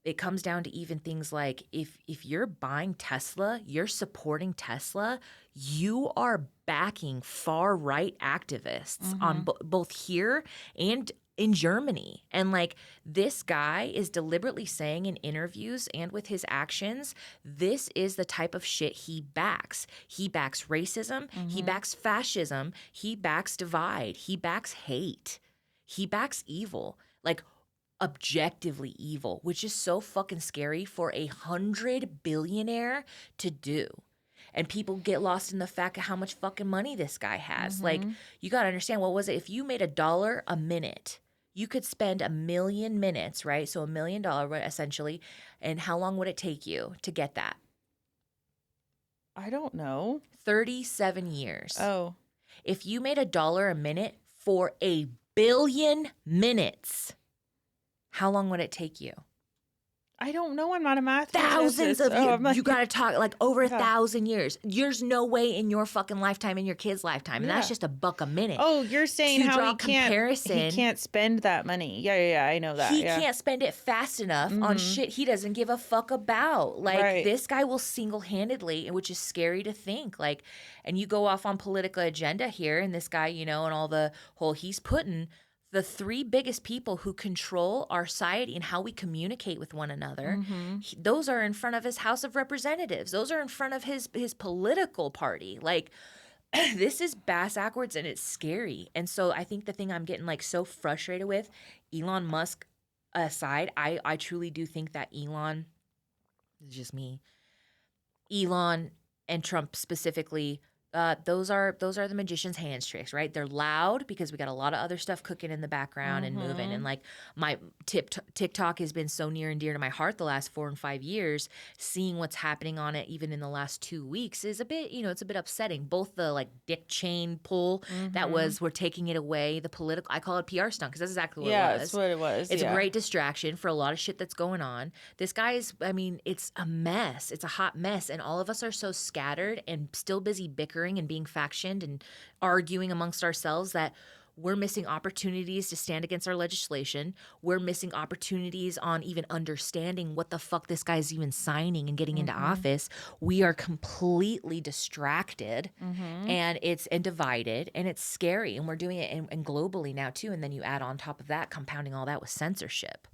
it comes down to even things like, if you're buying Tesla, you're supporting Tesla, you are backing far right activists on Mm-hmm. both here and in Germany. And like, this guy is deliberately saying in interviews and with his actions, this is the type of shit he backs. He backs racism, he Mm-hmm. backs fascism, he backs divide, he backs hate, he backs evil. Like, objectively evil, which is so fucking scary for 100 billionaire to do. And people get lost in the fact of how much fucking money this guy has. Like, Mm-hmm. you got to understand, what was it? If you made $1 a minute, you could spend 1,000,000 minutes, right? So $1 million essentially. And how long would it take you to get that? I don't know. 37 years. Oh. If you made $1 a minute for 1,000,000,000 minutes, how long would it take you? I don't know. I'm not a math teacher. Thousands of Oh, years. I'm like, You got to talk like over Yeah. 1,000 years. There's no way in your fucking lifetime, in your kid's lifetime, and that's Yeah. just $1 a minute. oh, you're saying To how draw he comparison, can't spend that money. Yeah, yeah, yeah. I know that. he Yeah. can't spend it fast enough on Mhm. shit he doesn't give a fuck about. Like, Right. this guy will single-handedly, which is scary to think. Like, and you go off on political agenda here, and this guy, and all the whole, he's putting the 3 biggest people who control our society and how we communicate with one another. Mhm. Those are in front of his House of Representatives. Those are in front of his political party. Like, this is bass backwards, and it's scary. And so I think the thing I'm getting like so frustrated with, Elon Musk aside, I truly do think that Elon, this is just me, Elon and Trump specifically, those are the magician's hands tricks, right? They're loud because we got a lot of other stuff cooking in the background and moving. And like, my TikTok has been so near and dear to my heart the last 4 and 5 years. Seeing what's happening on it, even in the last 2 weeks, is a bit, it's a bit upsetting. Both the like dick chain pull that was, we're taking it away, the political, I call it PR stunt, because that's exactly what Yeah, it was. that's what it was. It's yeah. a great distraction for a lot of shit that's going on. This guy is, it's a mess. It's a hot mess. And all of us are so scattered and still busy bickering and being factioned and arguing amongst ourselves that we're missing opportunities to stand against our legislation. We're missing opportunities on even understanding what the fuck this guy's even signing and getting into office. We are completely distracted and divided, and it's scary. And we're doing it and globally now too. And then you add on top of that, compounding all that with censorship.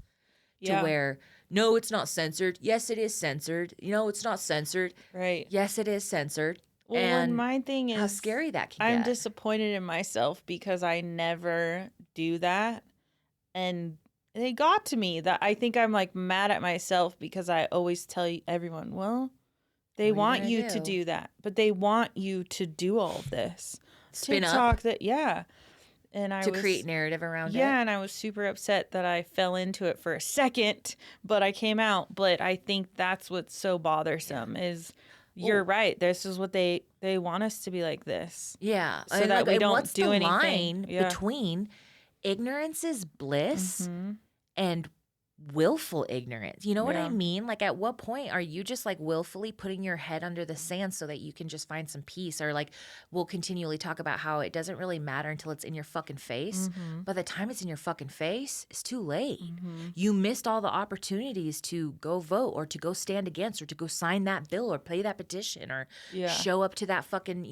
To Yeah. where, no, it's not censored. Yes, it is censored. It's not censored. Right. Yes, it is censored. Well, and and my thing is how scary that can I'm get. disappointed in myself because I never do that. And they got to me that I think I'm like mad at myself because I always tell everyone, well, They What are want you you gonna to do? do that, but they want you to do all of this. Spin TikTok, up that, yeah. And I to create was, narrative around it. yeah, and I was super upset that I fell into it for a second, but I came out. But I think that's what's so bothersome is you're Well, right. This is what they want us to be like this yeah. so that Like, we and don't what's the do anything. line Yeah. between ignorance is bliss Mm-hmm. and willful ignorance? You know what I Yeah. mean? Like, at what point are you just like willfully putting your head under the sand so that you can just find some peace? Or like, we'll continually talk about how it doesn't really matter until it's in your fucking face. Mm-hmm. By the time it's in your fucking face, it's too late. Mm-hmm. You missed all the opportunities to go vote or to go stand against or to go sign that bill or play that petition or Yeah. show up to that fucking,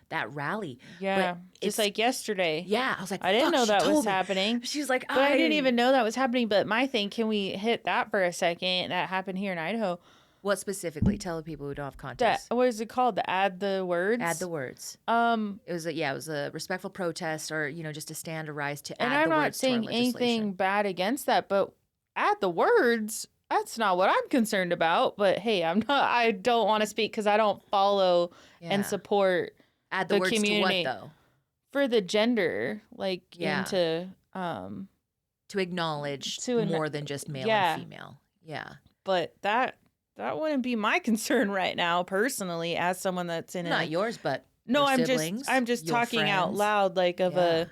that rally. Yeah. But Just it's, like yesterday. yeah, I was like, I didn't fuck, know she that was told me. happening. She was like, But I didn't even know that was happening. But my thing, can we hit that for a second? That happened here in Idaho. What specifically? Tell the people who don't have That, context. what is it called? The add the words? Add the words. It was a respectful protest, or just a stand or rise to And add I'm the not words to our saying anything legislation. bad against that, but add the words. That's not what I'm concerned about. But hey, I don't want to speak because I don't follow and Yeah. support Add the the words community. to what though? For the gender, like Yeah. into To acknowledge To an- more than just male yeah. and female. Yeah. but that wouldn't be my concern right now, personally, as someone that's in Not yours, but no, your I'm siblings, just your talking out friends. loud, like of Yeah.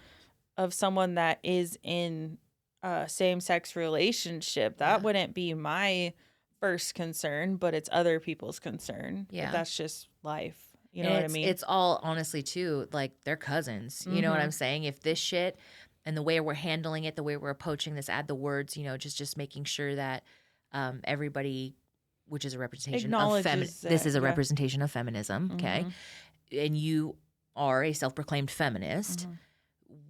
of someone that is in a same-sex relationship. That Yeah. wouldn't be my first concern, but it's other people's concern. Yeah. But that's just life. You know And what I mean? It's all honestly too, like they're cousins. You know what I'm saying? If this shit and the way we're handling it, the way we're approaching this, add the words, just making sure that everybody, which is a representation of Acknowledges this is a that, yeah. representation of feminism, okay? And you are a self-proclaimed feminist.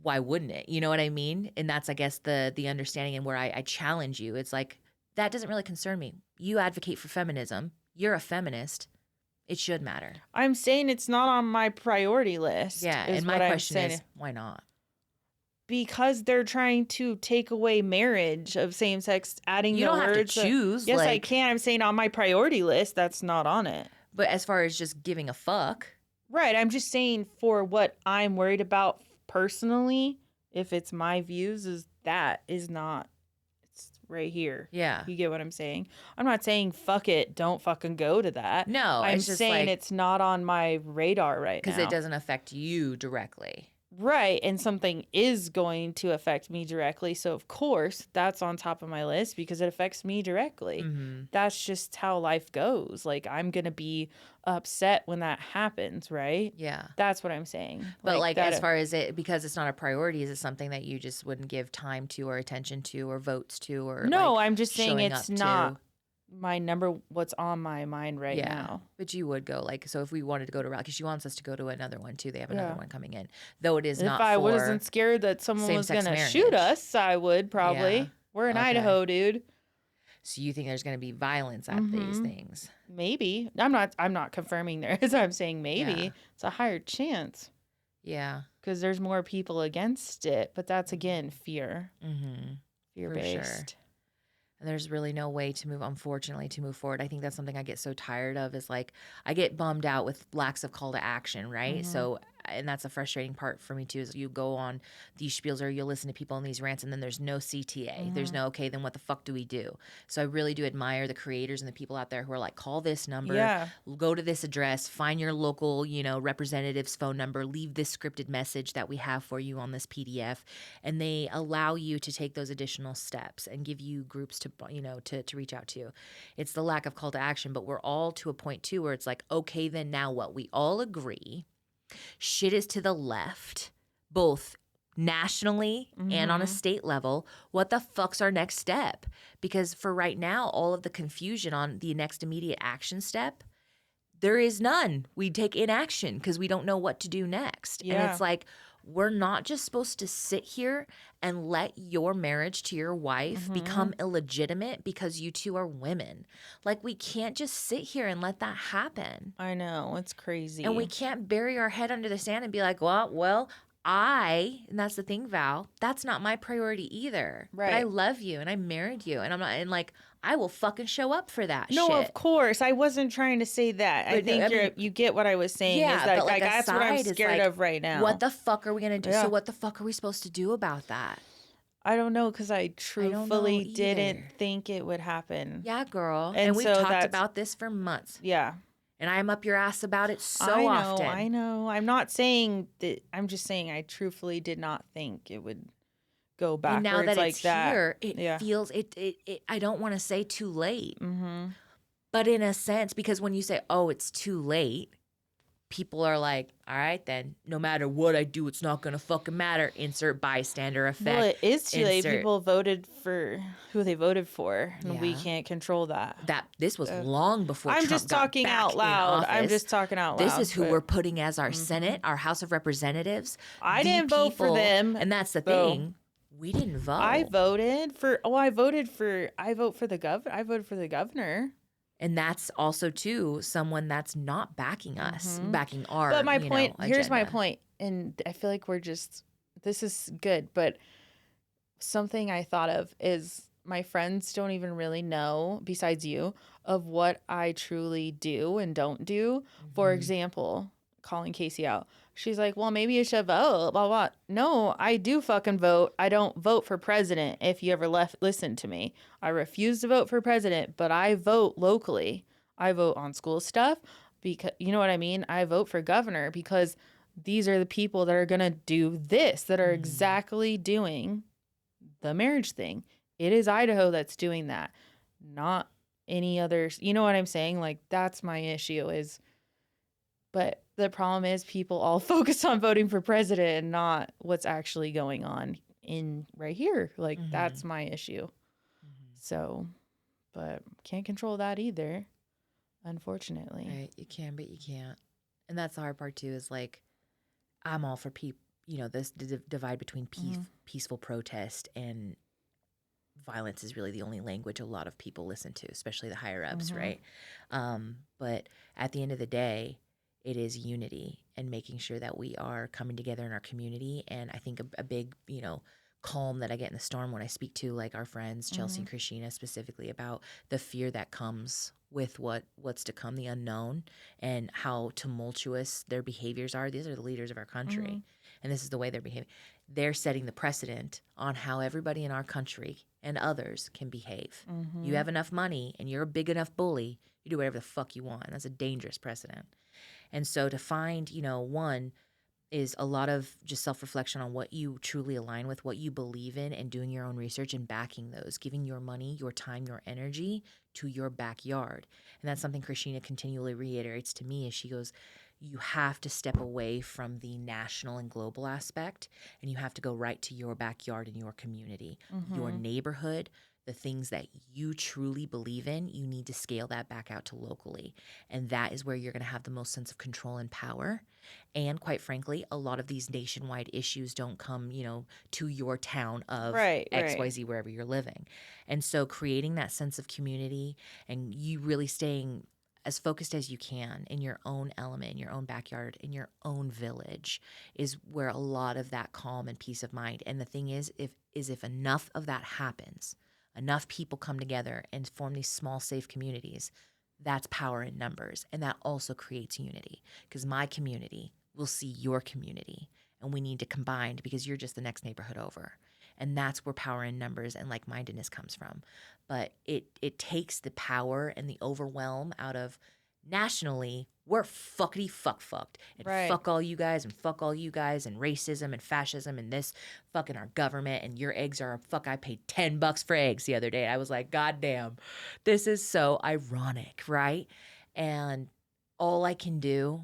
Why wouldn't it? You know what I mean? And that's, I guess, the understanding, and where I challenge you. It's like, that doesn't really concern me. You advocate for feminism. You're a feminist. It should matter. I'm saying it's not on my priority list. Yeah, is and my what I'm question saying. is, why not? Because they're trying to take away marriage of same sex, adding You the don't have to words. choose. Yes, I like, can. I'm saying on my priority list, that's not on it. But as far as just giving a fuck, Right. I'm just saying for what I'm worried about personally, if it's my views, is not. It's right here. yeah. You get what I'm saying? I'm not saying fuck it, don't fucking go to that. No, I'm it's just saying like, it's not on my radar right now. because it doesn't affect you directly. Right, and something is going to affect me directly. So, of course, that's on top of my list because it affects me directly. Mm-hmm. That's just how life goes. Like, I'm going to be upset when that happens, right? Yeah. That's what I'm saying. But like that, as far as it, because it's not a priority, is it something that you just wouldn't give time to or attention to or votes to, or no, like I'm just saying showing it's up not to? my number, what's on my mind right Yeah. now. But you would go, like, so if we wanted to go to rally, because she wants us to go to another one too. They have another Yeah. one coming in, though it is If not I for wasn't scared that someone was same-sex going to shoot marriage. us, I would probably. Yeah. We're in Okay. Idaho, dude. So you think there's going to be violence at these things? Maybe. I'm not confirming there is. I'm saying maybe. Yeah. It's a higher chance Yeah. because there's more people against it. But that's, again, fear. Mm-hmm. Fear-based. For sure. And there's really no way to unfortunately, to move forward. I think that's something I get so tired of, is like, I get bummed out with lacks of call to action, right? So, and that's a frustrating part for me too, is you go on these spiels or you listen to people in these rants and then there's no CTA. There's no, okay, then what the fuck do we do? So I really do admire the creators and the people out there who are like, call this number, Yeah. go to this address, find your local, representative's phone number, leave this scripted message that we have for you on this PDF. And they allow you to take those additional steps and give you groups to, to reach out to. It's the lack of call to action, but we're all to a point too where it's like, okay, then now what? We all agree shit is to the left, both nationally and on a state level. What the fuck's our next step? Because for right now, all of the confusion on the next immediate action step, there is none. We take inaction because we don't know what to do next. And Yeah. it's like, we're not just supposed to sit here and let your marriage to your wife become illegitimate because you two are women. Like, we can't just sit here and let that happen. I know. It's crazy. And we can't bury our head under the sand and be like, well, and that's the thing, Val, that's not my priority either. But I Right. love you and I married you and I'm not, and like, I will fucking show up for that No, shit. of course. I wasn't trying to say that. I But no, think I mean, you get what I was saying is yeah, that but like that's what I'm aside is scared like, of right now. what the fuck are we going to do? Yeah. So what the fuck are we supposed to do about that? I don't know because I don't know truthfully didn't either. think it would happen. Yeah, girl. And And we've so talked about this for months. Yeah. And I am up your ass about it so I know, often. I know. I'm not saying that. I'm just saying I truthfully did not think it would go backwards And now that like it's that. here, it feels it I don't want to say too late. Mm-hmm. But in a sense, because when you say, "Oh, it's too late," people are like, "All right, then. No matter what I do, it's not gonna fucking matter." Insert bystander effect. Well, it is too late. Insert- People voted for who they voted for, and we Yeah. can't control that. That this was long before I'm Trump just got talking back out in loud. I'm office. just talking out loud. This is who but we're putting as our Senate, our House of Representatives. I The didn't vote for people- them. and that's the so thing. We didn't vote. I voted for. Oh, I voted for. I vote for the governor. I voted for the governor. And that's also too someone that's not backing us, backing our. But my point. Here's my agenda. point, and I feel like we're just. This is good, but something I thought of is my friends don't even really know, besides you, of what I truly do and don't do. For example, calling Casey out. She's like, well, maybe you should vote, blah, blah. No, I do fucking vote. I don't vote for president if you ever listen to me. I refuse to vote for president, but I vote locally. I vote on school stuff because, you know what I mean? I vote for governor because these are the people that are going to do this, that are exactly doing the marriage thing. It is Idaho that's doing that, not any others. You know what I'm saying? Like, that's my issue is, but the problem is people all focus on voting for president and not what's actually going on in right here. Like, that's my issue. So, but can't control that either, unfortunately. Right, you can, but you can't. And that's the hard part too. Is like, I'm all for people. You know, this divide between peaceful protest and violence is really the only language a lot of people listen to, especially the higher ups, right? But at the end of the day, it is unity and making sure that we are coming together in our community. And I think a big, calm that I get in the storm when I speak to like our friends, Chelsea and Christina specifically, about the fear that comes with what's to come, the unknown, and how tumultuous their behaviors are. These are the leaders of our country. And this is the way they're behaving. They're setting the precedent on how everybody in our country and others can behave. You have enough money and you're a big enough bully, you do whatever the fuck you want. And that's a dangerous precedent. And so to find, one is a lot of just self-reflection on what you truly align with, what you believe in, and doing your own research and backing those, giving your money, your time, your energy to your backyard. And that's something Christina continually reiterates to me as she goes, you have to step away from the national and global aspect, and you have to go right to your backyard and your community, your neighborhood, the things that you truly believe in. You need to scale that back out to locally. And that is where you're going to have the most sense of control and power. And quite frankly, a lot of these nationwide issues don't come, to your town of XYZ, wherever you're living. And so creating that sense of community and you really staying as focused as you can in your own element, in your own backyard, in your own village is where a lot of that calm and peace of mind. And the thing is, if enough of that happens, enough people come together and form these small, safe communities, that's power in numbers. And that also creates unity because my community will see your community and we need to combine because you're just the next neighborhood over. And that's where power in numbers and like-mindedness comes from. But it takes the power and the overwhelm out of nationally, we're fucked and fuck all you guys and fuck all you guys and racism and fascism and this fucking our government and your eggs are I paid $10 for eggs the other day. I was like, God damn, this is so ironic, right? And all I can do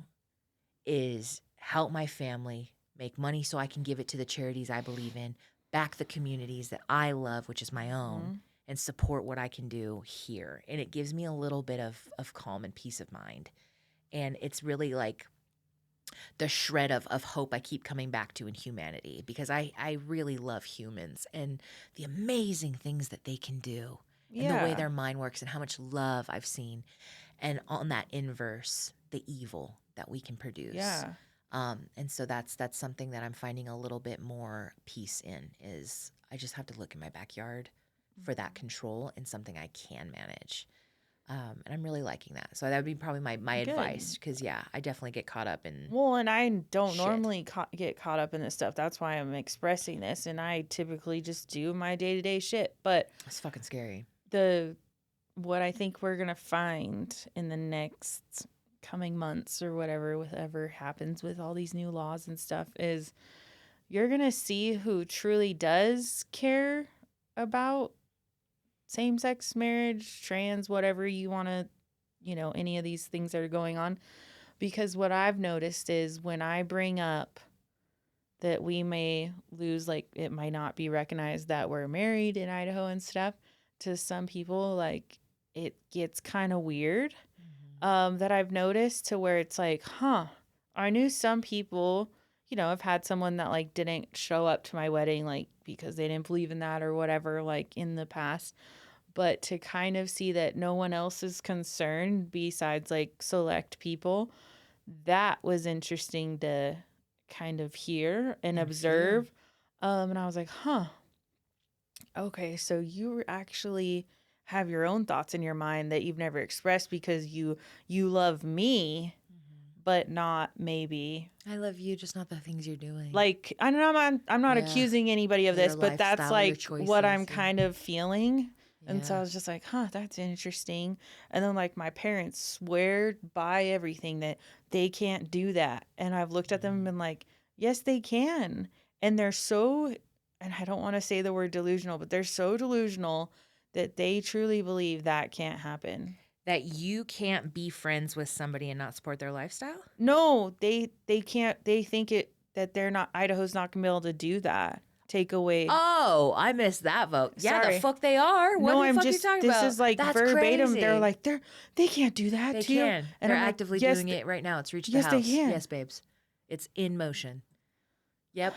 is help my family, make money so I can give it to the charities I believe in, back the communities that I love, which is my own, and support what I can do here. And it gives me a little bit of calm and peace of mind. And it's really like the shred of hope I keep coming back to in humanity because I really love humans and the amazing things that they can do and the way their mind works and how much love I've seen. And on that inverse, the evil that we can produce. Yeah. And so that's something that I'm finding a little bit more peace in is I just have to look in my backyard for that control and something I can manage. And I'm really liking that. So that would be probably my advice because, yeah, I definitely get caught up in Well, and I don't shit. normally get caught up in this stuff. That's why I'm expressing this, and I typically just do my day-to-day shit. But It's fucking scary. what I think we're gonna find in the next coming months or whatever happens with all these new laws and stuff is you're gonna see who truly does care about same-sex marriage, trans, whatever you want to, any of these things that are going on. Because what I've noticed is when I bring up that we may lose, like, it might not be recognized that we're married in Idaho and stuff, to some people, like, it gets kind of weird. That I've noticed to where it's like, I knew some people, I've had someone that, like, didn't show up to my wedding, like, because they didn't believe in that or whatever, like, in the past. But to kind of see that no one else is concerned besides, like, select people, that was interesting to kind of hear and observe. And I was like, okay, so you actually have your own thoughts in your mind that you've never expressed because you love me, but not maybe. I love you, just not the things you're doing. Like, I don't know, I'm not accusing anybody of this, but that's like what I'm kind of feeling. And so I was just like, that's interesting. And then, like, my parents swear by everything that they can't do that. And I've looked at them and been like, yes, they can. And they're so, and I don't want to say the word delusional, but they're so delusional that they truly believe that can't happen. That you can't be friends with somebody and not support their lifestyle? No, they can't. They think that they're not, Idaho's not going to be able to do that. Take away. Oh, I missed that vote. Yeah, Sorry. the fuck they are. What the fuck are you talking about? This is like That's verbatim. crazy. They're like, they can't do that They to you. can. And They're I'm actively like, yes, doing it right now. It's reached yes, the house. they can. Yes, babes. It's in motion. Yep.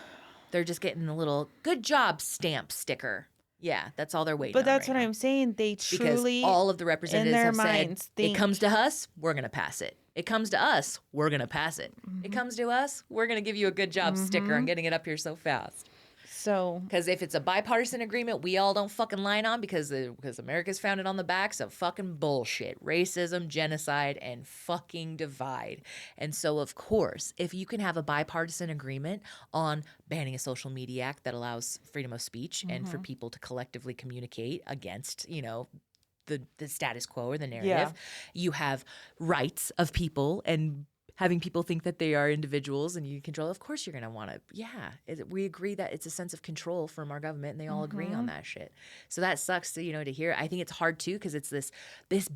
They're just getting a little good job stamp sticker. Yeah, that's all they're waiting But on that's right what now. I'm saying. They truly, because all of the representatives in their have minds, said, think it comes to us, we're going to pass it. It comes to us, we're going to pass it. It comes to us, we're going to give you a good job sticker on getting it up here so fast. So, Because if it's a bipartisan agreement we all don't fucking line on because America's founded on the backs of fucking bullshit, racism, genocide, and fucking divide. And so, of course, if you can have a bipartisan agreement on banning a social media act that allows freedom of speech and for people to collectively communicate against, the status quo or the narrative, you have rights of people and having people think that they are individuals and you control. Of course, you're going to want to. We agree that it's a sense of control from our government, and they all agree on that shit. So that sucks to hear. I think it's hard too because it's this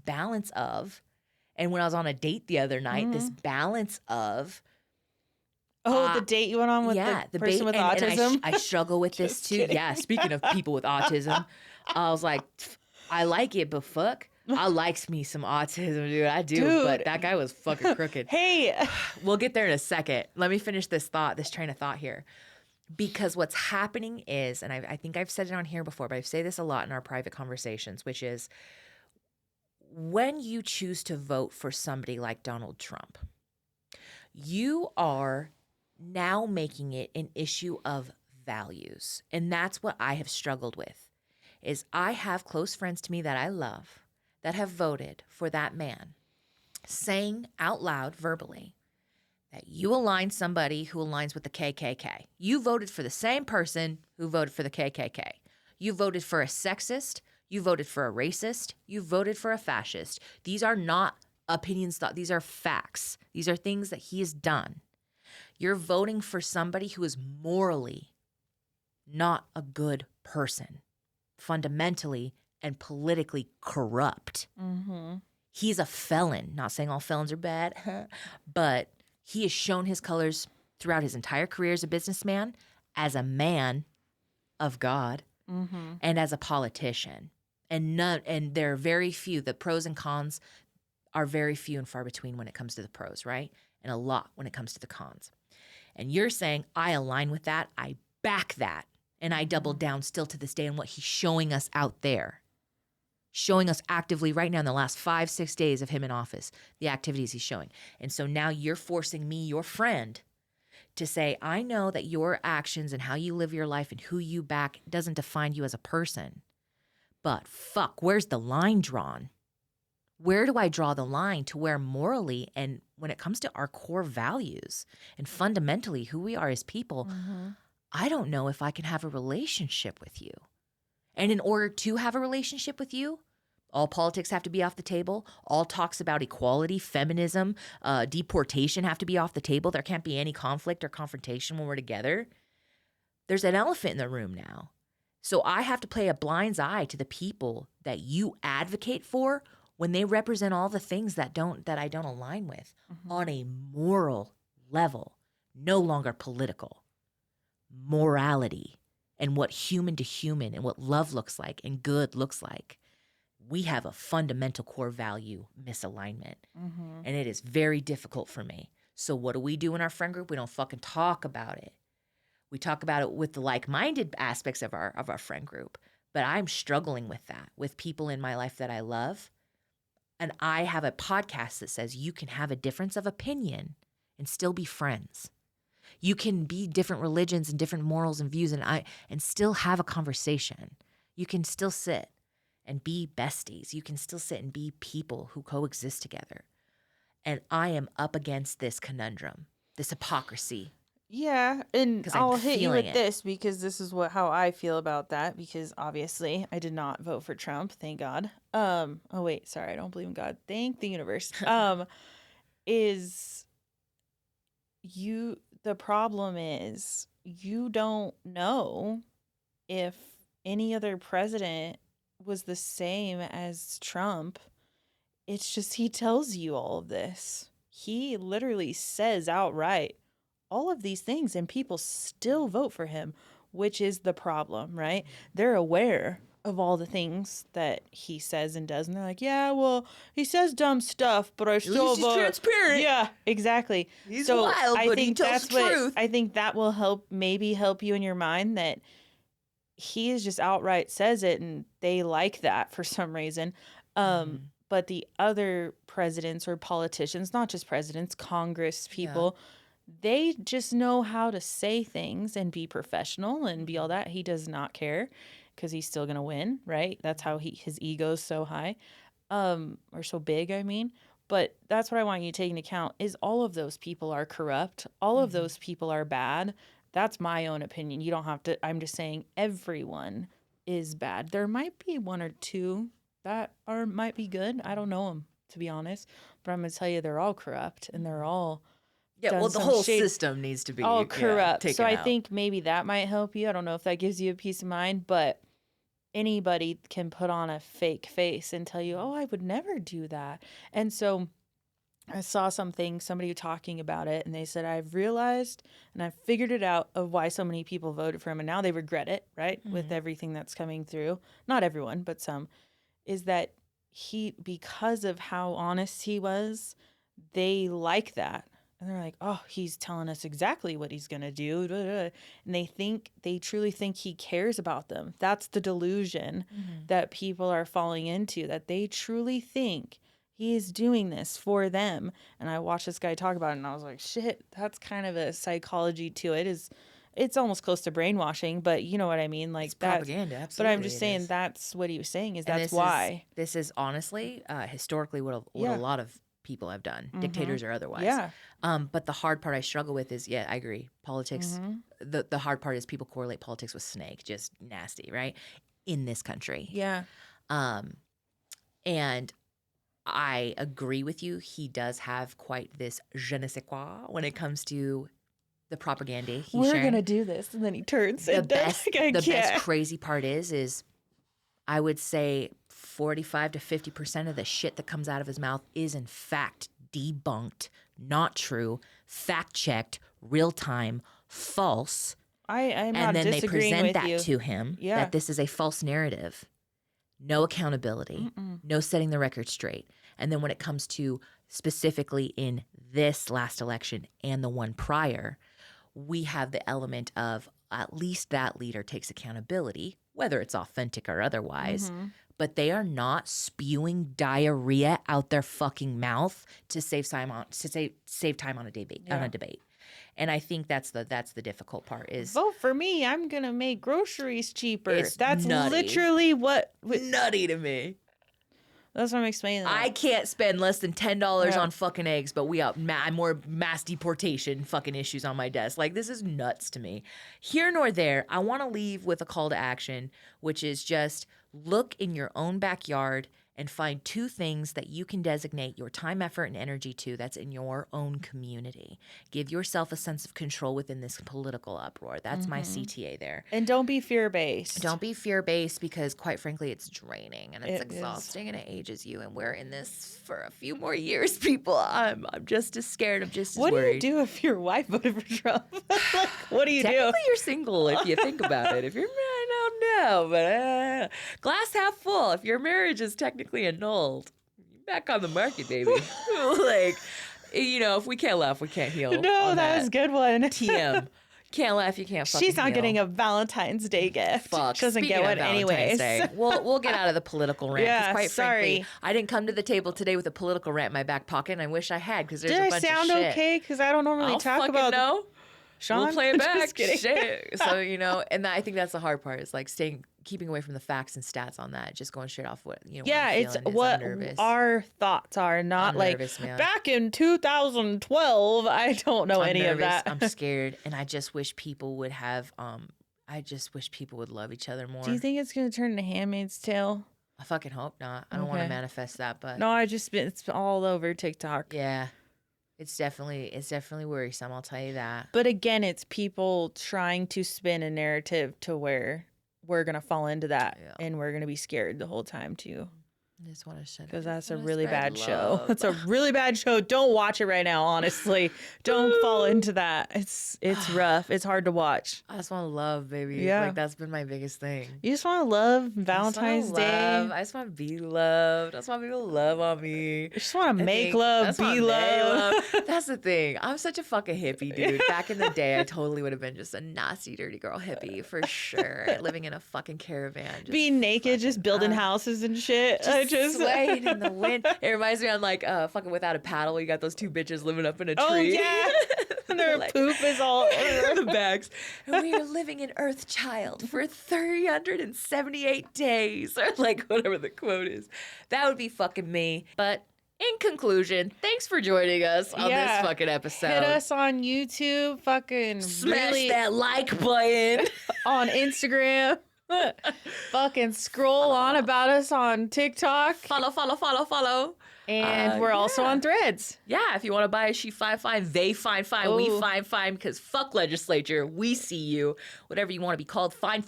balance of, and when I was on a date the other night, this balance of. the date you went on with the person with autism. And I struggle with this too. kidding. Yeah, speaking of people with autism, I was like, I like it, but fuck. I likes me some autism, dude. I do, but that guy was fucking crooked. Hey, We'll get there in a second. Let me finish this train of thought here. Because what's happening is, and I think I've said it on here before, but I say this a lot in our private conversations, which is when you choose to vote for somebody like Donald Trump, you are now making it an issue of values. And that's what I have struggled with, is I have close friends to me that I love that have voted for that man, saying out loud, verbally, that you align somebody who aligns with the KKK. You voted for the same person who voted for the KKK. You voted for a sexist. You voted for a racist. You voted for a fascist. These are not opinions, these are facts. These are things that he has done. You're voting for somebody who is morally not a good person, fundamentally and politically corrupt. He's a felon. Not saying all felons are bad, but he has shown his colors throughout his entire career as a businessman, as a man of God, and as a politician. And there are very few. The pros and cons are very few and far between when it comes to the pros, right? And a lot when it comes to the cons. And you're saying, I align with that. I back that. And I double down still to this day on what he's showing us out there. Showing us actively right now in the last 5-6 days of him in office, the activities he's showing. And so now you're forcing me, your friend, to say, I know that your actions and how you live your life and who you back doesn't define you as a person. But fuck, where's the line drawn? Where do I draw the line to where morally and when it comes to our core values and fundamentally who we are as people, I don't know if I can have a relationship with you. And in order to have a relationship with you, all politics have to be off the table. All talks about equality, feminism, deportation have to be off the table. There can't be any conflict or confrontation when we're together. There's an elephant in the room now. So I have to play a blind's eye to the people that you advocate for when they represent all the things that I don't align with on a moral level, no longer political. Morality and what human to human and what love looks like and good looks like. We have a fundamental core value misalignment. And it is very difficult for me. So what do we do in our friend group? We don't fucking talk about it. We talk about it with the like-minded aspects of our friend group. But I'm struggling with that, with people in my life that I love. And I have a podcast that says you can have a difference of opinion and still be friends. You can be different religions and different morals and views and still have a conversation. You can still sit and be besties. You can still sit and be people who coexist together. And I am up against this conundrum, this hypocrisy. Yeah, and I'll hit you with it. this because this is how I feel about that, because obviously I did not vote for Trump, thank God. Oh wait, sorry, I don't believe in God. Thank the universe. The problem is you don't know if any other president was the same as Trump. It's just he tells you all of this. He literally says outright all of these things and people still vote for him, which is the problem, right? They're aware of all the things that he says and does, and they're like, yeah, well, he says dumb stuff, but I still vote. He's transparent. Yeah, exactly. He's wild, but he tells the truth. I think that will help you in your mind, that he is just outright says it and they like that for some reason. But the other presidents or politicians, not just presidents, Congress people, they just know how to say things and be professional and be all that. He does not care because he's still going to win, right? That's how his ego's so high, or so big, I mean. But that's what I want you to take into account is all of those people are corrupt. All of those people are bad. That's my own opinion. You don't have to. I'm just saying everyone is bad. There might be one or two that might be good. I don't know them, to be honest. But I'm going to tell you they're all corrupt and they're all well, the whole system needs to be all corrupt. So I out. think maybe that might help you. I don't know if that gives you a peace of mind, but anybody can put on a fake face and tell you, oh, I would never do that. And so I saw somebody talking about it, and they said, I've realized and I've figured it out of why so many people voted for him, and now they regret it, right? With everything that's coming through. Not everyone, but some. Is that because of how honest he was, they like that. And they're like, oh, he's telling us exactly what he's going to do. And they truly think he cares about them. That's the delusion that people are falling into, that they truly think he is doing this for them. And I watched this guy talk about it and I was like, shit, that's kind of a psychology to it. It's almost close to brainwashing, but you know what I mean? Like, it's propaganda, absolutely. But I'm just saying that's what he was saying, that's why. This is honestly, historically what a lot of people have done, dictators or otherwise. Yeah. But the hard part I struggle with is, I agree. Politics, the hard part is people correlate politics with snake, just nasty, right? In this country. Yeah. And I agree with you. He does have quite this je ne sais quoi when it comes to the propaganda he's We're sharing. going to do this. And then he turns. The best crazy part is I would say 45 to 50% of the shit that comes out of his mouth is in fact debunked, not true, fact checked, real time, false. I'm and not then they disagreeing present with that you. to him that this is a false narrative. No accountability, no setting the record straight. And then when it comes to specifically in this last election and the one prior, we have the element of at least that leader takes accountability, whether it's authentic or otherwise, but they are not spewing diarrhea out their fucking mouth to save time on a debate. And I think that's the difficult part is Vote for me. I'm going to make groceries cheaper. It's That's nutty. literally what. Nutty to me. That's what I'm explaining. I can't spend less than $10 Yeah. on fucking eggs, but we got more mass deportation fucking issues on my desk. Like, this is nuts to me. Here nor there, I want to leave with a call to action, which is just look in your own backyard and find 2 things that you can designate your time, effort, and energy to that's in your own community. Give yourself a sense of control within this political uproar. That's my CTA there. And don't be fear-based. Don't be fear-based because, quite frankly, it's draining and it's It is. exhausting and it ages you. And we're in this for a few more years, people. I'm just as scared. I'm just as What worried. do you do if your wife voted for Trump? Like, what do you do? Technically, you're single if you think about it. If you're married, I don't know, but glass half full. If your marriage is technically annulled, you're back on the market, baby. Like, if we can't laugh, we can't heal. No, that was a good one. TM. Can't laugh, you can't fucking She's not heal. getting a Valentine's Day gift. Fuck. She doesn't Speaking get of one Valentine's anyways. Day, we'll get out of the political rant. 'Cause Yeah, quite sorry. frankly, I didn't come to the table today with a political rant in my back pocket, and I wish I had because there's Did a I bunch sound of shit. okay? Because I don't normally I'll talk fucking about know. Sean. We'll play it back. Just kidding. Shit. So, and I think that's the hard part is like keeping away from the facts and stats on that. Just going straight off what, Yeah, what I'm it's feeling is what I'm nervous. our thoughts are, not I'm like nervous, man. back in 2012. I don't know I'm any of nervous, that. I'm scared, and I just wish people would have, I just wish people would love each other more. Do you think it's going to turn into Handmaid's Tale? I fucking hope not. I don't want to Okay. manifest that, but No, it's all over TikTok. yeah. It's definitely worrisome, I'll tell you that. But again, it's people trying to spin a narrative to where we're going to fall into that Yeah. and we're going to be scared the whole time too. I just want to shut Because I that's just a wanna really spread bad show. love. It's a really bad show. Don't watch it right now, honestly. Don't fall into that. It's rough. It's hard to watch. I just want to love, baby. Yeah. Like, that's been my biggest thing. You just want to love Valentine's Day. I just want to be loved. I just want people to love on me. You just want to I make think love, that's be what I make love. That's the thing. I'm such a fucking hippie, dude. Back in the day, I totally would have been just a nasty, dirty girl hippie for sure. Living in a fucking caravan. Just Being naked, just building houses and shit. just swaying in the wind. It reminds me of like fucking Without a Paddle. You got those 2 bitches living up in a tree. Oh, yeah. And their Like- poop is all the bags. And we are living in Earthchild for 378 days, or like whatever the quote is. That would be fucking me. But in conclusion, thanks for joining us on Yeah. this fucking episode. Hit us on YouTube, fucking Smash really that like button. on Instagram. Fucking scroll on about us on TikTok. Follow. And we're also yeah. on Threads. Yeah, if you want to buy a she fine, they fine, we Ooh. fine, because fuck legislature, we see you. Whatever you want to be called, fine.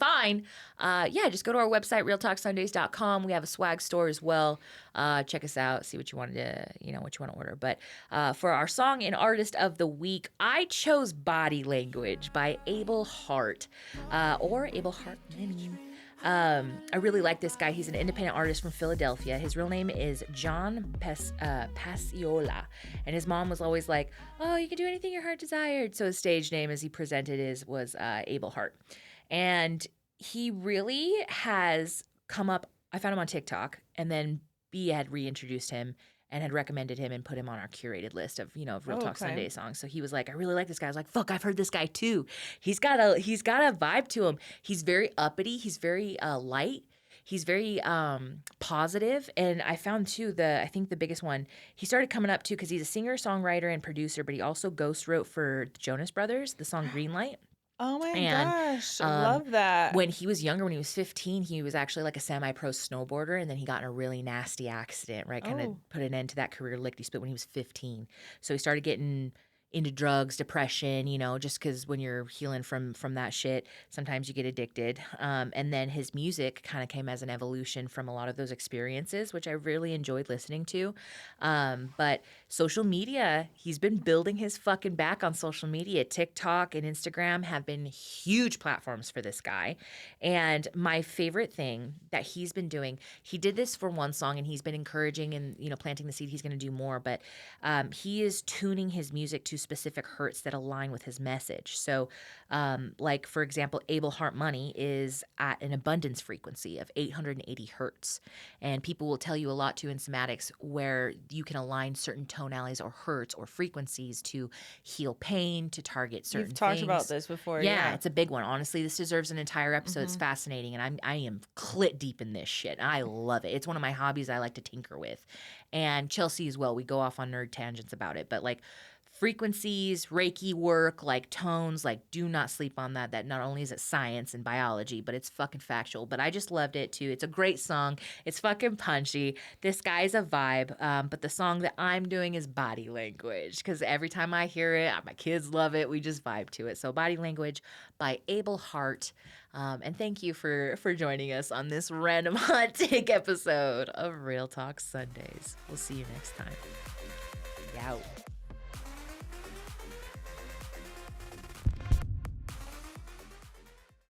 Yeah, just go to our website, realtalksundays.com. We have a swag store as well. Check us out, see what you want to, what you want to order. But for our song and artist of the week, I chose Body Language by Abel Hart, or Abel Hartman. I really like this guy. He's an independent artist from Philadelphia. His real name is John Pasiola. And his mom was always like, oh, you can do anything your heart desired. So his stage name, as he presented, was Abel Hart. And he really has come up. I found him on TikTok, and then B had reintroduced him and had recommended him and put him on our curated list of, of Real Talk Sunday songs. So he was like, I really like this guy. I was like, fuck, I've heard this guy too. He's got a vibe to him. He's very uppity. He's very light. He's very positive. And I found too, I think the biggest one, he started coming up too, because he's a singer, songwriter, and producer, but he also ghost wrote for the Jonas Brothers, the song Greenlight. Oh my And, gosh. I love that. When he was younger, when he was 15, he was actually like a semi-pro snowboarder, and then he got in a really nasty accident, right? Kind of put an end to that career lickety-split when he was 15. So he started getting into drugs, depression, just because when you're healing from that shit, sometimes you get addicted. And then his music kind of came as an evolution from a lot of those experiences, which I really enjoyed listening to. But social media, he's been building his fucking back on social media. TikTok and Instagram have been huge platforms for this guy. And my favorite thing that he's been doing, he did this for one song, and he's been encouraging and, planting the seed he's going to do more. But he is tuning his music to specific hertz that align with his message. So, like for example, Able Heart Money is at an abundance frequency of 880 hertz, and people will tell you a lot too in somatics where you can align certain tonalities or hertz or frequencies to heal pain, to target certain You've talked things. about this before. Yeah, it's a big one. Honestly, this deserves an entire episode. It's Mhm. fascinating, and I am clit deep in this shit. I love it. It's one of my hobbies I like to tinker with. And Chelsea as well. We go off on nerd tangents about it, but like frequencies, Reiki work, like tones, like do not sleep on that. That not only is it science and biology, but it's fucking factual. But I just loved it too. It's a great song. It's fucking punchy. This guy's a vibe. But the song that I'm doing is Body Language because every time I hear it, my kids love it. We just vibe to it. So Body Language by Able Heart. And thank you for joining us on this random hot take episode of Real Talk Sundays. We'll see you next time. Yow.